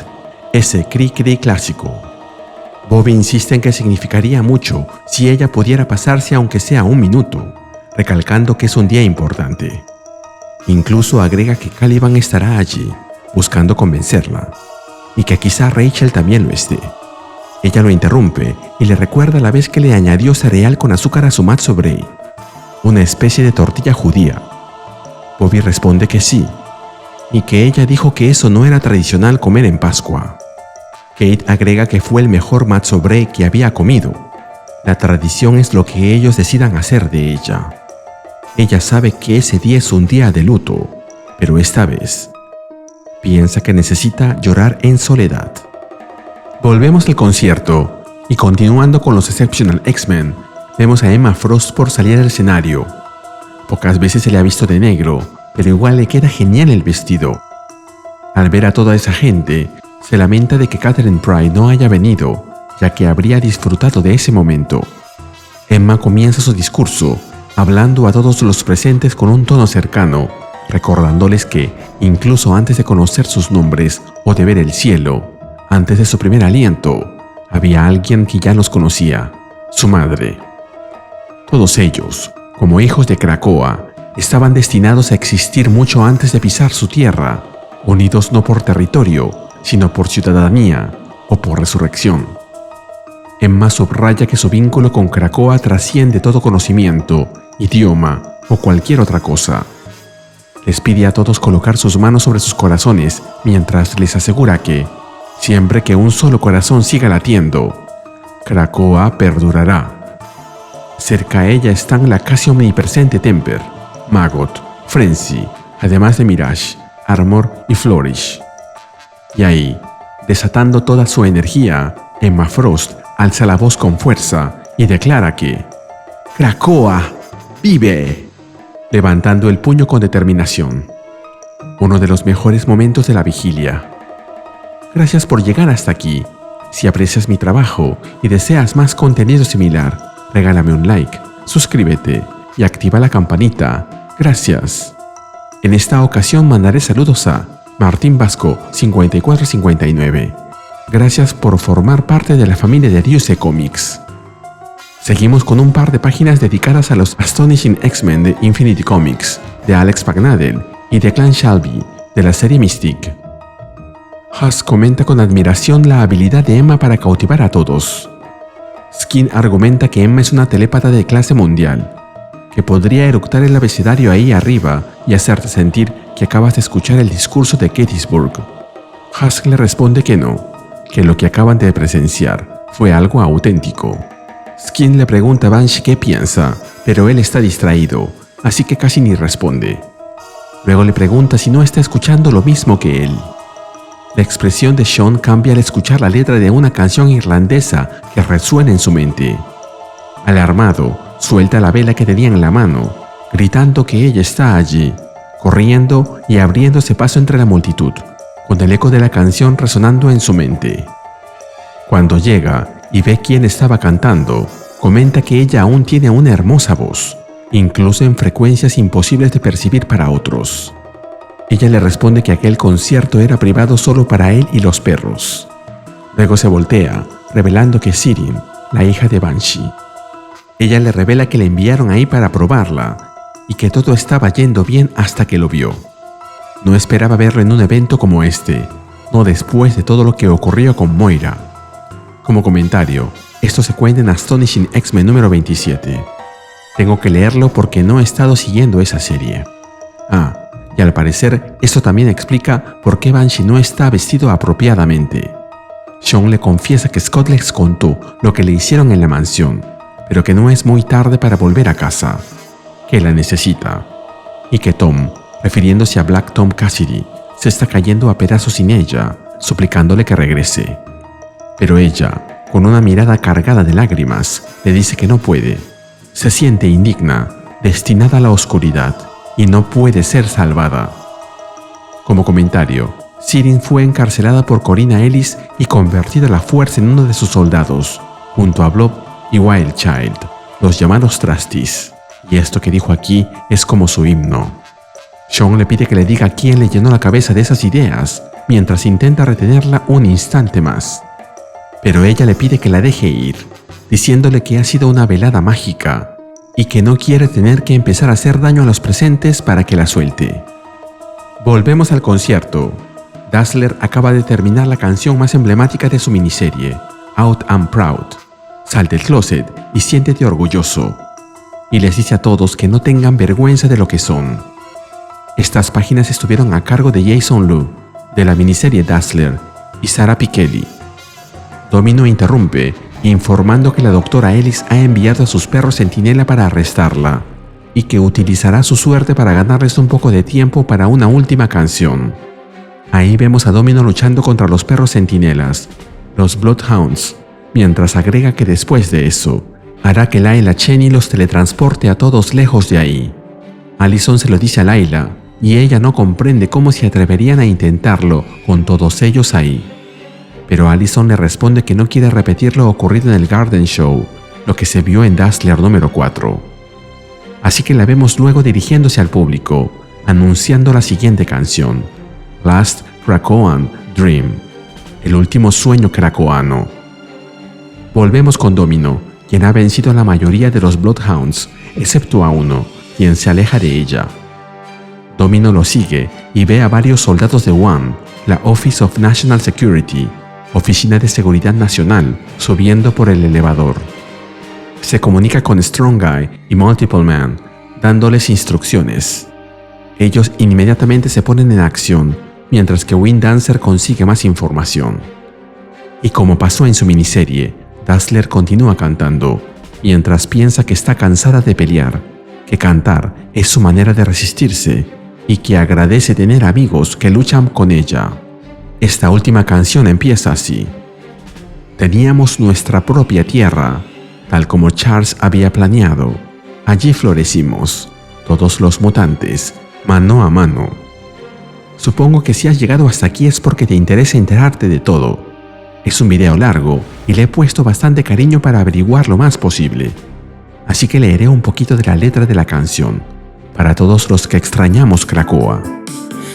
ese cri-cri clásico. Bobby insiste en que significaría mucho si ella pudiera pasarse aunque sea un minuto, recalcando que es un día importante. Incluso agrega que Caliban estará allí, buscando convencerla, y que quizá Rachel también lo esté. Ella lo interrumpe y le recuerda la vez que le añadió cereal con azúcar a su matzo brie, una especie de tortilla judía. Bobby responde que sí, y que ella dijo que eso no era tradicional comer en Pascua. Kate agrega que fue el mejor matzo brie que había comido. La tradición es lo que ellos decidan hacer de ella. Ella sabe que ese día es un día de luto, pero esta vez piensa que necesita llorar en soledad. Volvemos al concierto y continuando con los Exceptional X-Men, vemos a Emma Frost por salir al escenario. Pocas veces se le ha visto de negro, pero igual le queda genial el vestido. Al ver a toda esa gente, se lamenta de que Catherine Pryde no haya venido, ya que habría disfrutado de ese momento. Emma comienza su discurso, hablando a todos los presentes con un tono cercano, recordándoles que, incluso antes de conocer sus nombres o de ver el cielo, antes de su primer aliento, había alguien que ya los conocía, su madre. Todos ellos, como hijos de Krakoa, estaban destinados a existir mucho antes de pisar su tierra, unidos no por territorio, sino por ciudadanía o por resurrección. Emma subraya que su vínculo con Krakoa trasciende todo conocimiento, idioma o cualquier otra cosa. Les pide a todos colocar sus manos sobre sus corazones mientras les asegura que, siempre que un solo corazón siga latiendo, Krakoa perdurará. Cerca a ella están la casi omnipresente Temper, Maggot, Frenzy, además de Mirage, Armor y Flourish. Y ahí, desatando toda su energía, Emma Frost alza la voz con fuerza y declara que Krakoa, vive, levantando el puño con determinación. Uno de los mejores momentos de la vigilia. Gracias por llegar hasta aquí. Si aprecias mi trabajo y deseas más contenido similar, regálame un like, suscríbete y activa la campanita. Gracias. En esta ocasión mandaré saludos a Martín Vasco 5459. Gracias por formar parte de la familia de Ariuse Comics. Seguimos con un par de páginas dedicadas a los Astonishing X-Men de Infinity Comics, de Alex Pagnadel y de Clan Shelby, de la serie Mystique. Huss comenta con admiración la habilidad de Emma para cautivar a todos. Skin argumenta que Emma es una telépata de clase mundial, que podría eructar el abecedario ahí arriba y hacerte sentir que acabas de escuchar el discurso de Gettysburg. Huss le responde que no, que lo que acaban de presenciar fue algo auténtico. Skin le pregunta a Banshee qué piensa, pero él está distraído, así que casi ni responde. Luego le pregunta si no está escuchando lo mismo que él. La expresión de Sean cambia al escuchar la letra de una canción irlandesa que resuena en su mente. Alarmado, suelta la vela que tenía en la mano, gritando que ella está allí, corriendo y abriéndose paso entre la multitud, con el eco de la canción resonando en su mente. Cuando llega y ve quién estaba cantando, comenta que ella aún tiene una hermosa voz, incluso en frecuencias imposibles de percibir para otros. Ella le responde que aquel concierto era privado solo para él y los perros. Luego se voltea, revelando que es Sirin, la hija de Banshee. Ella le revela que le enviaron ahí para probarla y que todo estaba yendo bien hasta que lo vio. No esperaba verlo en un evento como este, no después de todo lo que ocurrió con Moira. Como comentario, esto se cuenta en Astonishing X-Men número 27. Tengo que leerlo porque no he estado siguiendo esa serie. Y al parecer esto también explica por qué Banshee no está vestido apropiadamente. Sean le confiesa que Scott les contó lo que le hicieron en la mansión, pero que no es muy tarde para volver a casa, que la necesita, y que Tom, refiriéndose a Black Tom Cassidy, se está cayendo a pedazos sin ella, suplicándole que regrese. Pero ella, con una mirada cargada de lágrimas, le dice que no puede. Se siente indigna, destinada a la oscuridad, y no puede ser salvada. Como comentario, Sirin fue encarcelada por Corina Ellis y convertida a la fuerza en uno de sus soldados, junto a Blob y Wild Child, los llamados Trasties, y esto que dijo aquí es como su himno. Sean le pide que le diga quién le llenó la cabeza de esas ideas, mientras intenta retenerla un instante más. Pero ella le pide que la deje ir, diciéndole que ha sido una velada mágica, y que no quiere tener que empezar a hacer daño a los presentes para que la suelte. Volvemos al concierto. Dazzler acaba de terminar la canción más emblemática de su miniserie, Out and Proud. Sal del closet y siéntete orgulloso. Y les dice a todos que no tengan vergüenza de lo que son. Estas páginas estuvieron a cargo de Jason Liu, de la miniserie Dazzler, y Sarah Pichelli. Domino interrumpe, informando que la doctora Ellis ha enviado a sus perros centinela para arrestarla y que utilizará su suerte para ganarles un poco de tiempo para una última canción. Ahí vemos a Domino luchando contra los perros centinelas, los Bloodhounds, mientras agrega que después de eso, hará que Layla Cheney los teletransporte a todos lejos de ahí. Allison se lo dice a Layla y ella no comprende cómo se atreverían a intentarlo con todos ellos ahí. Pero Allison le responde que no quiere repetir lo ocurrido en el Garden Show, lo que se vio en Dazzler número 4. Así que la vemos luego dirigiéndose al público, anunciando la siguiente canción, Last Krakoan Dream, el último sueño krakoano. Volvemos con Domino, quien ha vencido a la mayoría de los Bloodhounds, excepto a uno, quien se aleja de ella. Domino lo sigue y ve a varios soldados de One, la Office of National Security, Oficina de Seguridad Nacional, subiendo por el elevador. Se comunica con Strong Guy y Multiple Man, dándoles instrucciones. Ellos inmediatamente se ponen en acción, mientras que Wind Dancer consigue más información. Y como pasó en su miniserie, Dazzler continúa cantando, mientras piensa que está cansada de pelear, que cantar es su manera de resistirse, y que agradece tener amigos que luchan con ella. Esta última canción empieza así. Teníamos nuestra propia tierra, tal como Charles había planeado. Allí florecimos, todos los mutantes, mano a mano. Supongo que si has llegado hasta aquí es porque te interesa enterarte de todo. Es un video largo y le he puesto bastante cariño para averiguar lo más posible. Así que leeré un poquito de la letra de la canción, para todos los que extrañamos Krakoa.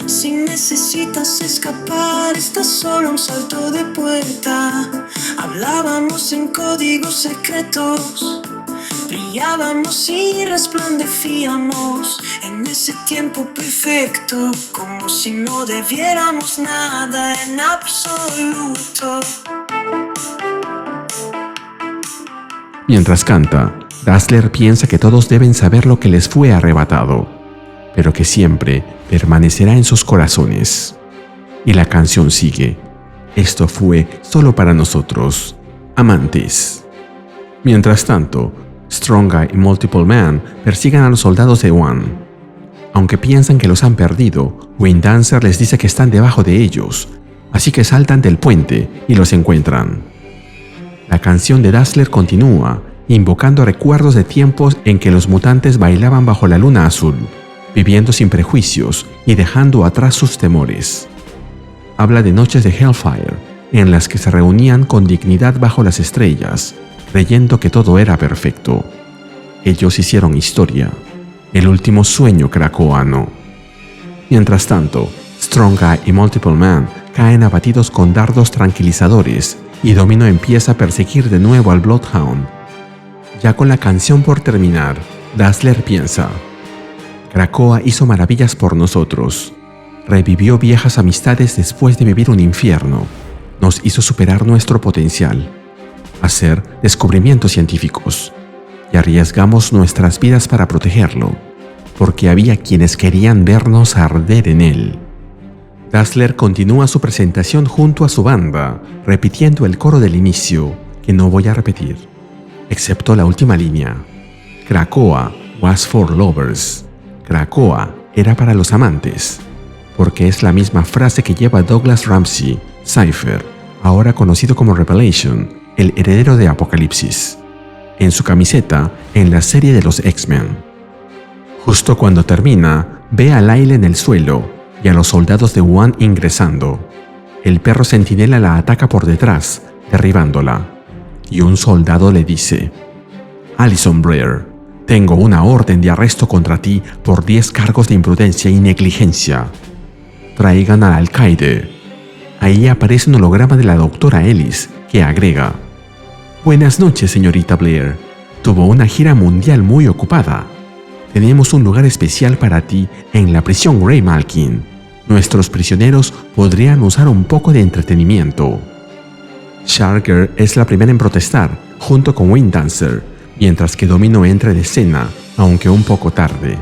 Si necesitas escapar, estás solo a un salto de puerta. Hablábamos en códigos secretos, brillábamos y resplandecíamos en ese tiempo perfecto, como si no debiéramos nada en absoluto. Mientras canta, Dazzler piensa que todos deben saber lo que les fue arrebatado, pero que siempre permanecerá en sus corazones. Y la canción sigue. Esto fue solo para nosotros, amantes. Mientras tanto, Strong Guy y Multiple Man persiguen a los soldados de One. Aunque piensan que los han perdido, Wayne Dancer les dice que están debajo de ellos, así que saltan del puente y los encuentran. La canción de Dazzler continúa, invocando recuerdos de tiempos en que los mutantes bailaban bajo la luna azul, viviendo sin prejuicios y dejando atrás sus temores. Habla de noches de Hellfire, en las que se reunían con dignidad bajo las estrellas, creyendo que todo era perfecto. Ellos hicieron historia, el último sueño krakoano. Mientras tanto, Strong Guy y Multiple Man caen abatidos con dardos tranquilizadores y Domino empieza a perseguir de nuevo al Bloodhound. Ya con la canción por terminar, Dazzler piensa: Krakoa hizo maravillas por nosotros, revivió viejas amistades después de vivir un infierno, nos hizo superar nuestro potencial, hacer descubrimientos científicos, y arriesgamos nuestras vidas para protegerlo, porque había quienes querían vernos arder en él. Dazzler continúa su presentación junto a su banda, repitiendo el coro del inicio, que no voy a repetir, excepto la última línea. Krakoa was for lovers. Krakoa era para los amantes, porque es la misma frase que lleva Douglas Ramsey, Cypher, ahora conocido como Revelation, el heredero de Apocalipsis, en su camiseta en la serie de los X-Men. Justo cuando termina, ve a Lyle en el suelo y a los soldados de One ingresando. El perro centinela la ataca por detrás, derribándola, y un soldado le dice: Alison Brer, tengo una orden de arresto contra ti por 10 cargos de imprudencia y negligencia. Traigan al alcaide. Ahí aparece un holograma de la doctora Ellis, que agrega: Buenas noches, señorita Blair. Tuvo una gira mundial muy ocupada. Tenemos un lugar especial para ti en la prisión Greymalkin. Nuestros prisioneros podrían usar un poco de entretenimiento. Sharker es la primera en protestar, junto con Wayne Dancer, mientras que Domino entra de escena, aunque un poco tarde.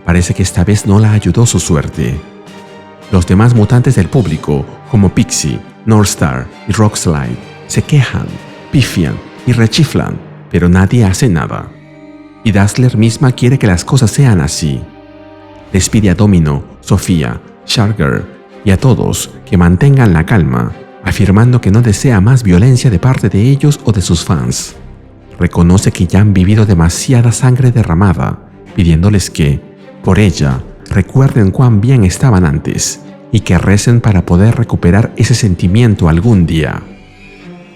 Parece que esta vez no la ayudó su suerte. Los demás mutantes del público, como Pixie, Northstar y Rockslide, se quejan, pifian y rechiflan, pero nadie hace nada. Y Dazzler misma quiere que las cosas sean así. Les pide a Domino, Sofía, Sharker y a todos que mantengan la calma, afirmando que no desea más violencia de parte de ellos o de sus fans. Reconoce que ya han vivido demasiada sangre derramada, pidiéndoles que, por ella, recuerden cuán bien estaban antes y que recen para poder recuperar ese sentimiento algún día.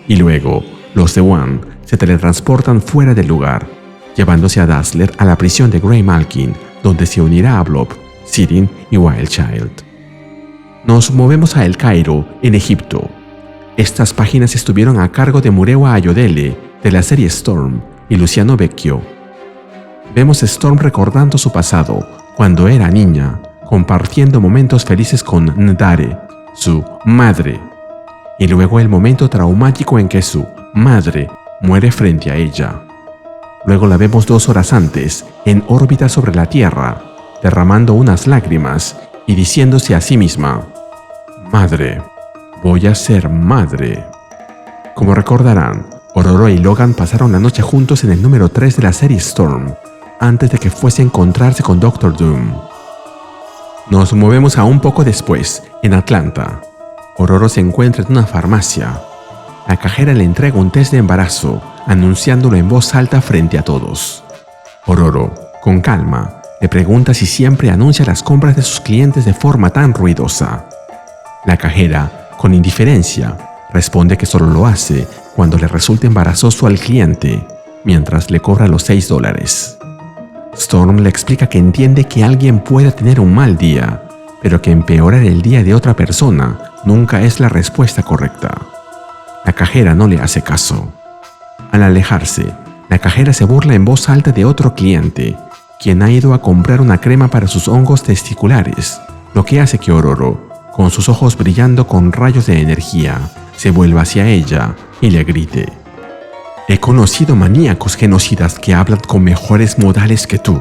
Y luego, los de One se teletransportan fuera del lugar, llevándose a Dazzler a la prisión de Greymalkin, donde se unirá a Blob, Sirin y Wildchild. Nos movemos a El Cairo, en Egipto. Estas páginas estuvieron a cargo de Murewa Ayodele, de la serie Storm, y Luciano Vecchio. Vemos a Storm recordando su pasado, cuando era niña, compartiendo momentos felices con Ndare, su madre, y luego el momento traumático en que su madre muere frente a ella. Luego la vemos 2 horas antes, en órbita sobre la Tierra, derramando unas lágrimas y diciéndose a sí misma: Madre, voy a ser madre. Como recordarán, Ororo y Logan pasaron la noche juntos en el número 3 de la serie Storm, antes de que fuese a encontrarse con Doctor Doom. Nos movemos a un poco después, en Atlanta. Ororo se encuentra en una farmacia. La cajera le entrega un test de embarazo, anunciándolo en voz alta frente a todos. Ororo, con calma, le pregunta si siempre anuncia las compras de sus clientes de forma tan ruidosa. La cajera, con indiferencia, responde que solo lo hace cuando le resulta embarazoso al cliente, mientras le cobra los $6. Storm le explica que entiende que alguien puede tener un mal día, pero que empeorar el día de otra persona nunca es la respuesta correcta. La cajera no le hace caso. Al alejarse, la cajera se burla en voz alta de otro cliente, quien ha ido a comprar una crema para sus hongos testiculares, lo que hace que Ororo, con sus ojos brillando con rayos de energía, se vuelva hacia ella y le grite: «He conocido maníacos genocidas que hablan con mejores modales que tú.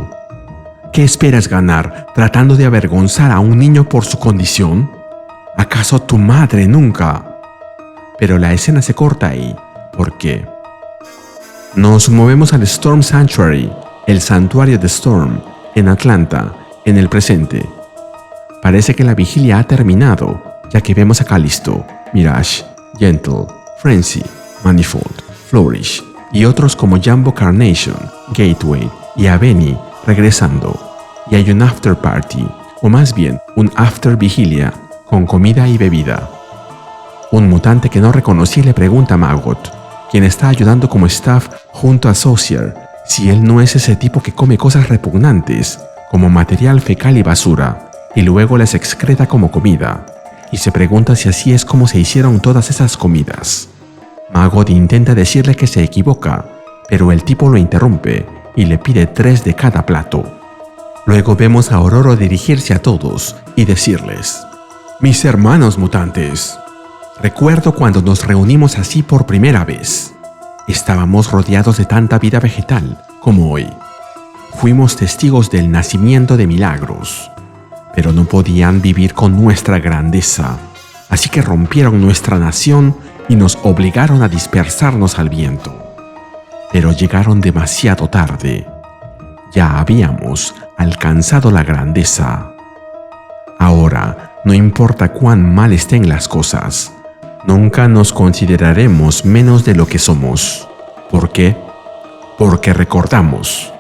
¿Qué esperas ganar tratando de avergonzar a un niño por su condición? ¿Acaso tu madre nunca?» Pero la escena se corta ahí, porque nos movemos al Storm Sanctuary, el santuario de Storm, en Atlanta, en el presente. Parece que la vigilia ha terminado, ya que vemos a Callisto, Mirage, Gentle, Frenzy, Manifold, Flourish y otros como Jumbo Carnation, Gateway y Aveni regresando. Y hay un after party, o más bien un after vigilia, con comida y bebida. Un mutante que no reconocí le pregunta a Maggot, quien está ayudando como staff junto a Saucier, si él no es ese tipo que come cosas repugnantes, como material fecal y basura, y luego las excreta como comida, y se pregunta si así es como se hicieron todas esas comidas. Maggot intenta decirle que se equivoca, pero el tipo lo interrumpe y le pide 3 de cada plato. Luego vemos a Ororo dirigirse a todos y decirles: «Mis hermanos mutantes, recuerdo cuando nos reunimos así por primera vez. Estábamos rodeados de tanta vida vegetal como hoy. Fuimos testigos del nacimiento de milagros, pero no podían vivir con nuestra grandeza, así que rompieron nuestra nación y nos obligaron a dispersarnos al viento. Pero llegaron demasiado tarde. Ya habíamos alcanzado la grandeza. Ahora, no importa cuán mal estén las cosas, nunca nos consideraremos menos de lo que somos. ¿Por qué? Porque recordamos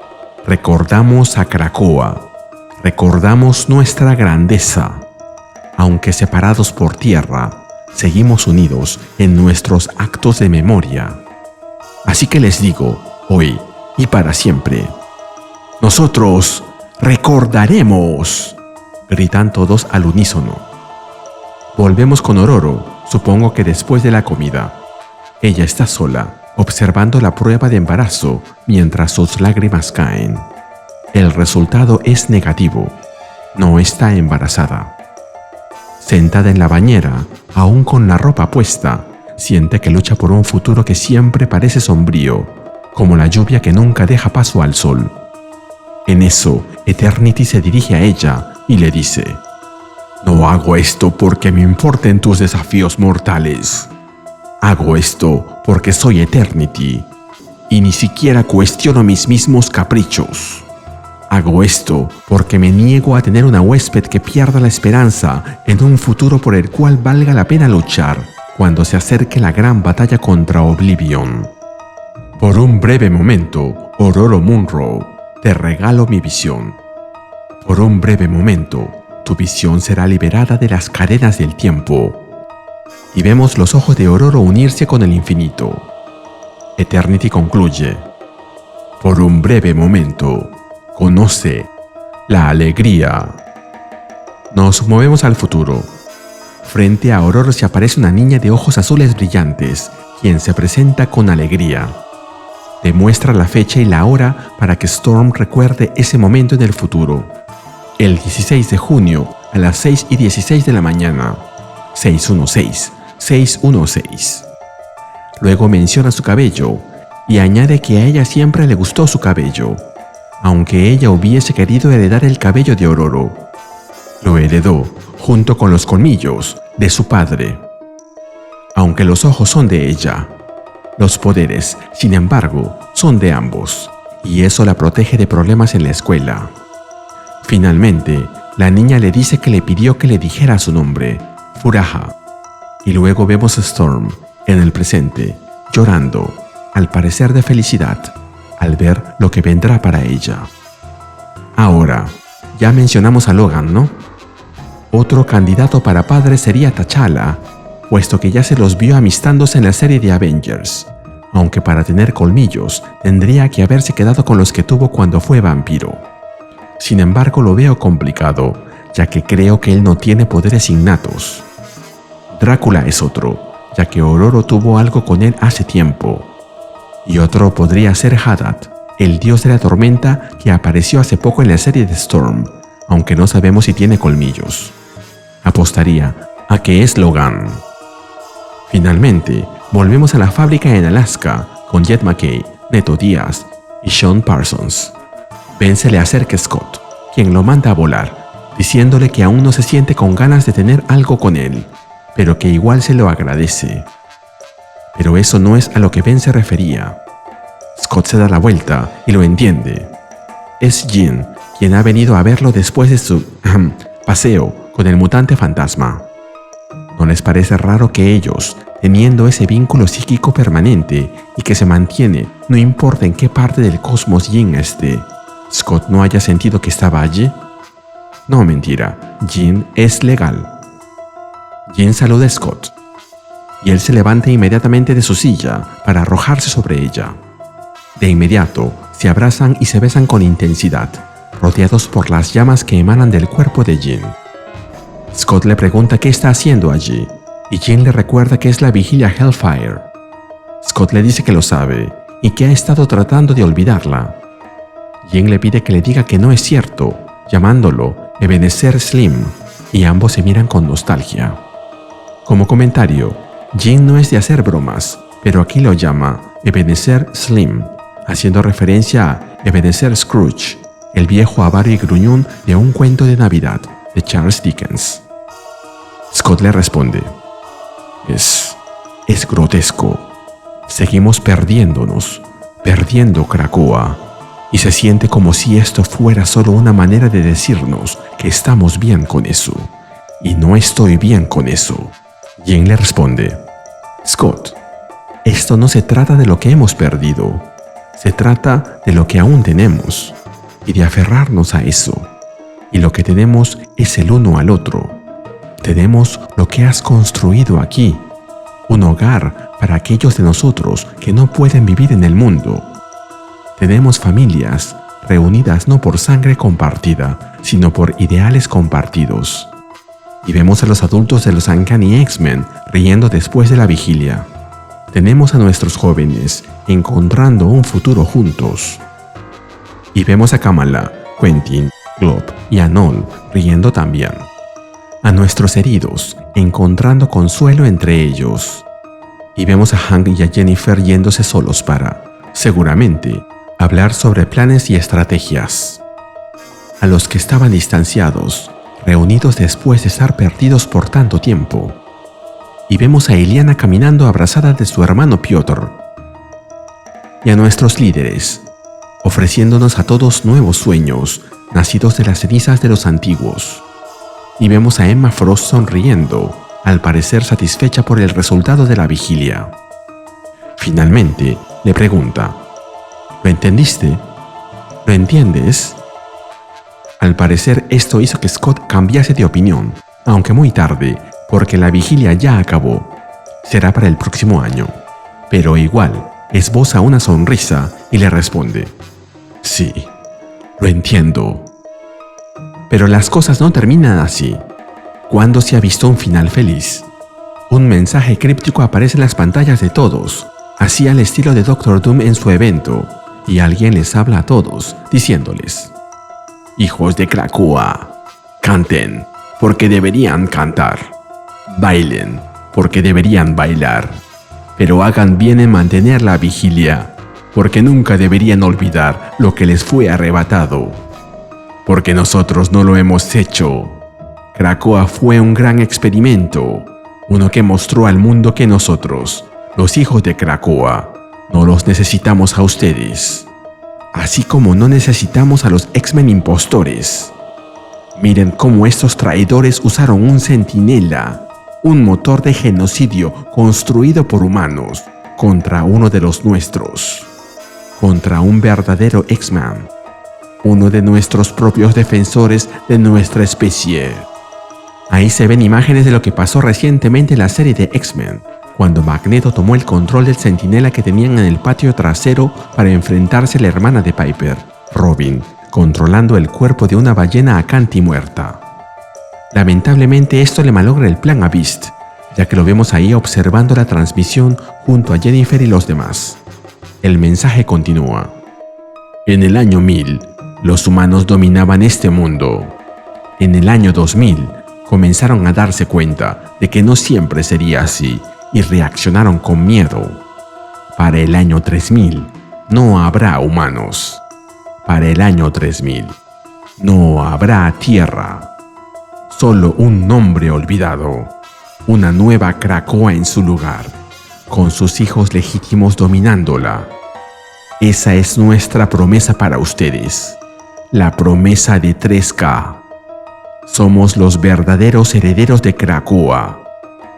a Krakoa, recordamos nuestra grandeza. Aunque separados por tierra, seguimos unidos en nuestros actos de memoria. Así que les digo, hoy y para siempre, nosotros recordaremos», gritan todos al unísono. Volvemos con Ororo, supongo que después de la comida. Ella está sola, observando la prueba de embarazo mientras sus lágrimas caen. El resultado es negativo. No está embarazada. Sentada en la bañera, aún con la ropa puesta, siente que lucha por un futuro que siempre parece sombrío, como la lluvia que nunca deja paso al sol. En eso, Eternity se dirige a ella y le dice: «No hago esto porque me importen tus desafíos mortales. Hago esto porque soy Eternity y ni siquiera cuestiono mis mismos caprichos. Hago esto porque me niego a tener una huésped que pierda la esperanza en un futuro por el cual valga la pena luchar cuando se acerque la gran batalla contra Oblivion. Por un breve momento, Ororo Munro, te regalo mi visión. Por un breve momento, tu visión será liberada de las cadenas del tiempo». Y vemos los ojos de Ororo unirse con el infinito. Eternity concluye: «Por un breve momento, conoce la alegría». Nos movemos al futuro. Frente a Ororo se aparece una niña de ojos azules brillantes, quien se presenta con alegría. Demuestra la fecha y la hora para que Storm recuerde ese momento en el futuro. El 16 de junio a las 6:16 de la mañana. 616, 616. Luego menciona su cabello y añade que a ella siempre le gustó su cabello, aunque ella hubiese querido heredar el cabello de Ororo. Lo heredó junto con los colmillos de su padre. Aunque los ojos son de ella, los poderes, sin embargo, son de ambos, y eso la protege de problemas en la escuela. Finalmente, la niña le dice que le pidió que le dijera su nombre, Furaha, y luego vemos a Storm, en el presente, llorando, al parecer de felicidad. al ver lo que vendrá para ella. Ahora, ya mencionamos a Logan, ¿no? Otro candidato para padre sería T'Challa, puesto que ya se los vio amistándose en la serie de Avengers, aunque para tener colmillos tendría que haberse quedado con los que tuvo cuando fue vampiro. Sin embargo, lo veo complicado, ya que creo que él no tiene poderes innatos. Drácula es otro, ya que Ororo tuvo algo con él hace tiempo. Y otro podría ser Hadad, el dios de la tormenta que apareció hace poco en la serie de Storm, aunque no sabemos si tiene colmillos. Apostaría a que es Logan. Finalmente, volvemos a la fábrica en Alaska con Jed McKay, Neto Díaz y Sean Parsons. Ben se le acerca a Scott, quien lo manda a volar, diciéndole que aún no se siente con ganas de tener algo con él, pero que igual se lo agradece. Pero eso no es a lo que Ben se refería. Scott se da la vuelta y lo entiende. Es Jean quien ha venido a verlo después de su paseo con el mutante fantasma. ¿No les parece raro que ellos, teniendo ese vínculo psíquico permanente y que se mantiene no importa en qué parte del cosmos Jean esté, Scott no haya sentido que estaba allí? No, mentira, Jean es legal. Jean saluda a Scott y él se levanta inmediatamente de su silla para arrojarse sobre ella. De inmediato se abrazan y se besan con intensidad, rodeados por las llamas que emanan del cuerpo de Jean. Scott le pregunta qué está haciendo allí y Jean le recuerda que es la vigilia Hellfire. Scott le dice que lo sabe y que ha estado tratando de olvidarla. Jean le pide que le diga que no es cierto, llamándolo Ebenezer Slim, y ambos se miran con nostalgia. Como comentario, Jean no es de hacer bromas, pero aquí lo llama Ebenezer Slim, haciendo referencia a Ebenezer Scrooge, el viejo avaro y gruñón de un cuento de Navidad de Charles Dickens. Scott le responde: Es grotesco. Seguimos perdiéndonos, perdiendo Krakoa, y se siente como si esto fuera solo una manera de decirnos que estamos bien con eso, y no estoy bien con eso. Jean le responde: Scott, esto no se trata de lo que hemos perdido, se trata de lo que aún tenemos, y de aferrarnos a eso. Y lo que tenemos es el uno al otro. Tenemos lo que has construido aquí, un hogar para aquellos de nosotros que no pueden vivir en el mundo. Tenemos familias reunidas no por sangre compartida, sino por ideales compartidos. Y vemos a los adultos de los Uncanny X-Men riendo después de la vigilia. Tenemos a nuestros jóvenes encontrando un futuro juntos. Y vemos a Kamala, Quentin, Glob y Anol riendo también. A nuestros heridos encontrando consuelo entre ellos. Y vemos a Hank y a Jennifer yéndose solos para, seguramente, hablar sobre planes y estrategias. A los que estaban distanciados, reunidos después de estar perdidos por tanto tiempo. Y vemos a Illyana caminando abrazada de su hermano Piotr. Y a nuestros líderes, ofreciéndonos a todos nuevos sueños, nacidos de las cenizas de los antiguos. Y vemos a Emma Frost sonriendo, al parecer satisfecha por el resultado de la vigilia. Finalmente, le pregunta: ¿Lo entendiste? ¿Lo entiendes? Al parecer esto hizo que Scott cambiase de opinión, aunque muy tarde, porque la vigilia ya acabó. Será para el próximo año. Pero igual, esboza una sonrisa y le responde: Sí, lo entiendo. Pero las cosas no terminan así. ¿Cuándo se ha visto un final feliz? Un mensaje críptico aparece en las pantallas de todos, así al estilo de Doctor Doom en su evento, y alguien les habla a todos, diciéndoles: Hijos de Krakoa, canten, porque deberían cantar. Bailen, porque deberían bailar. Pero hagan bien en mantener la vigilia, porque nunca deberían olvidar lo que les fue arrebatado. Porque nosotros no lo hemos hecho. Krakoa fue un gran experimento, uno que mostró al mundo que nosotros, los hijos de Krakoa, no los necesitamos a ustedes. Así como no necesitamos a los X-Men impostores. Miren cómo estos traidores usaron un centinela, un motor de genocidio construido por humanos, contra uno de los nuestros. contra un verdadero X-Men, uno de nuestros propios defensores de nuestra especie. Ahí se ven imágenes de lo que pasó recientemente en la serie de X-Men, cuando Magneto tomó el control del centinela que tenían en el patio trasero para enfrentarse a la hermana de Piper, Robin, controlando el cuerpo de una ballena acanti muerta. Lamentablemente esto le malogra el plan a Beast, ya que lo vemos ahí observando la transmisión junto a Jennifer y los demás. El mensaje continúa. En el año 1000, los humanos dominaban este mundo. En el año 2000, comenzaron a darse cuenta de que no siempre sería así y reaccionaron con miedo. Para el año 3000, no habrá humanos. Para el año 3000, no habrá tierra. Solo un nombre olvidado. Una nueva Krakoa en su lugar, con sus hijos legítimos dominándola. Esa es nuestra promesa para ustedes. La promesa de 3K. Somos los verdaderos herederos de Krakoa,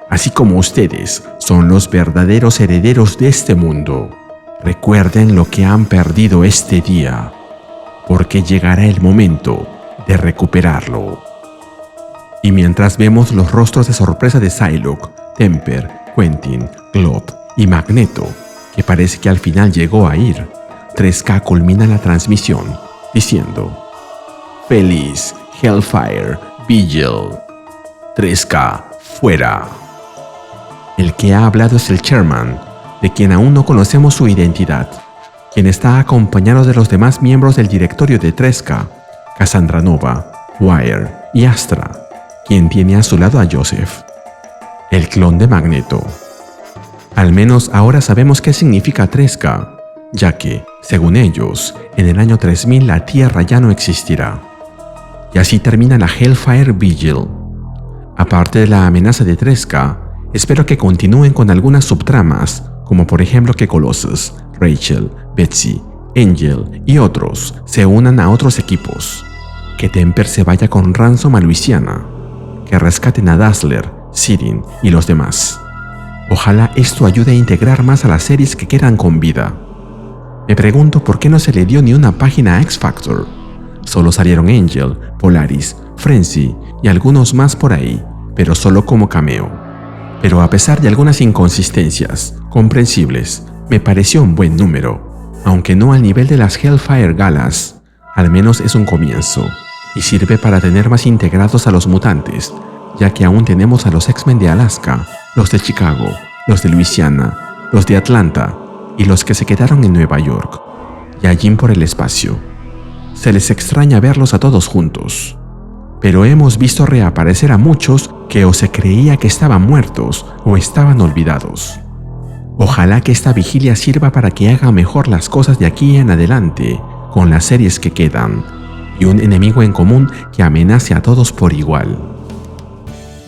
así como ustedes son los verdaderos herederos de este mundo. Recuerden lo que han perdido este día, porque llegará el momento de recuperarlo. Y mientras vemos los rostros de sorpresa de Psylocke, Temper, Quentin, Glob y Magneto, que parece que al final llegó a ir, 3K culmina la transmisión diciendo: Feliz Hellfire Vigil. 3K fuera. El que ha hablado es el Chairman, de quien aún no conocemos su identidad, quien está acompañado de los demás miembros del directorio de 3K, Cassandra Nova, Wire y Astra, quien tiene a su lado a Joseph, el clon de Magneto. Al menos ahora sabemos qué significa 3K, ya que, según ellos, en el año 3000 la Tierra ya no existirá. Y así termina la Hellfire Vigil. Aparte de la amenaza de 3K, espero que continúen con algunas subtramas, como por ejemplo que Colossus, Rachel, Betsy, Angel y otros se unan a otros equipos, que Temper se vaya con Ransom a Luisiana, que rescaten a Dazzler, Sirin y los demás. Ojalá esto ayude a integrar más a las series que quedan con vida. Me pregunto por qué no se le dio ni una página a X-Factor. Solo salieron Angel, Polaris, Frenzy y algunos más por ahí, pero solo como cameo. Pero a pesar de algunas inconsistencias comprensibles, me pareció un buen número, aunque no al nivel de las Hellfire Galas. Al menos es un comienzo, y sirve para tener más integrados a los mutantes, ya que aún tenemos a los X-Men de Alaska, los de Chicago, los de Luisiana, los de Atlanta y los que se quedaron en Nueva York, y allí por el espacio. Se les extraña verlos a todos juntos, pero hemos visto reaparecer a muchos que o se creía que estaban muertos o estaban olvidados. Ojalá que esta vigilia sirva para que haga mejor las cosas de aquí en adelante con las series que quedan, y un enemigo en común que amenace a todos por igual.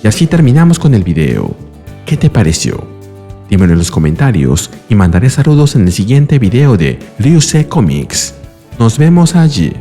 Y así terminamos con el video. ¿Qué te pareció? Dímelo en los comentarios y mandaré saludos en el siguiente video de Ryusei Comics. Nos vemos allí.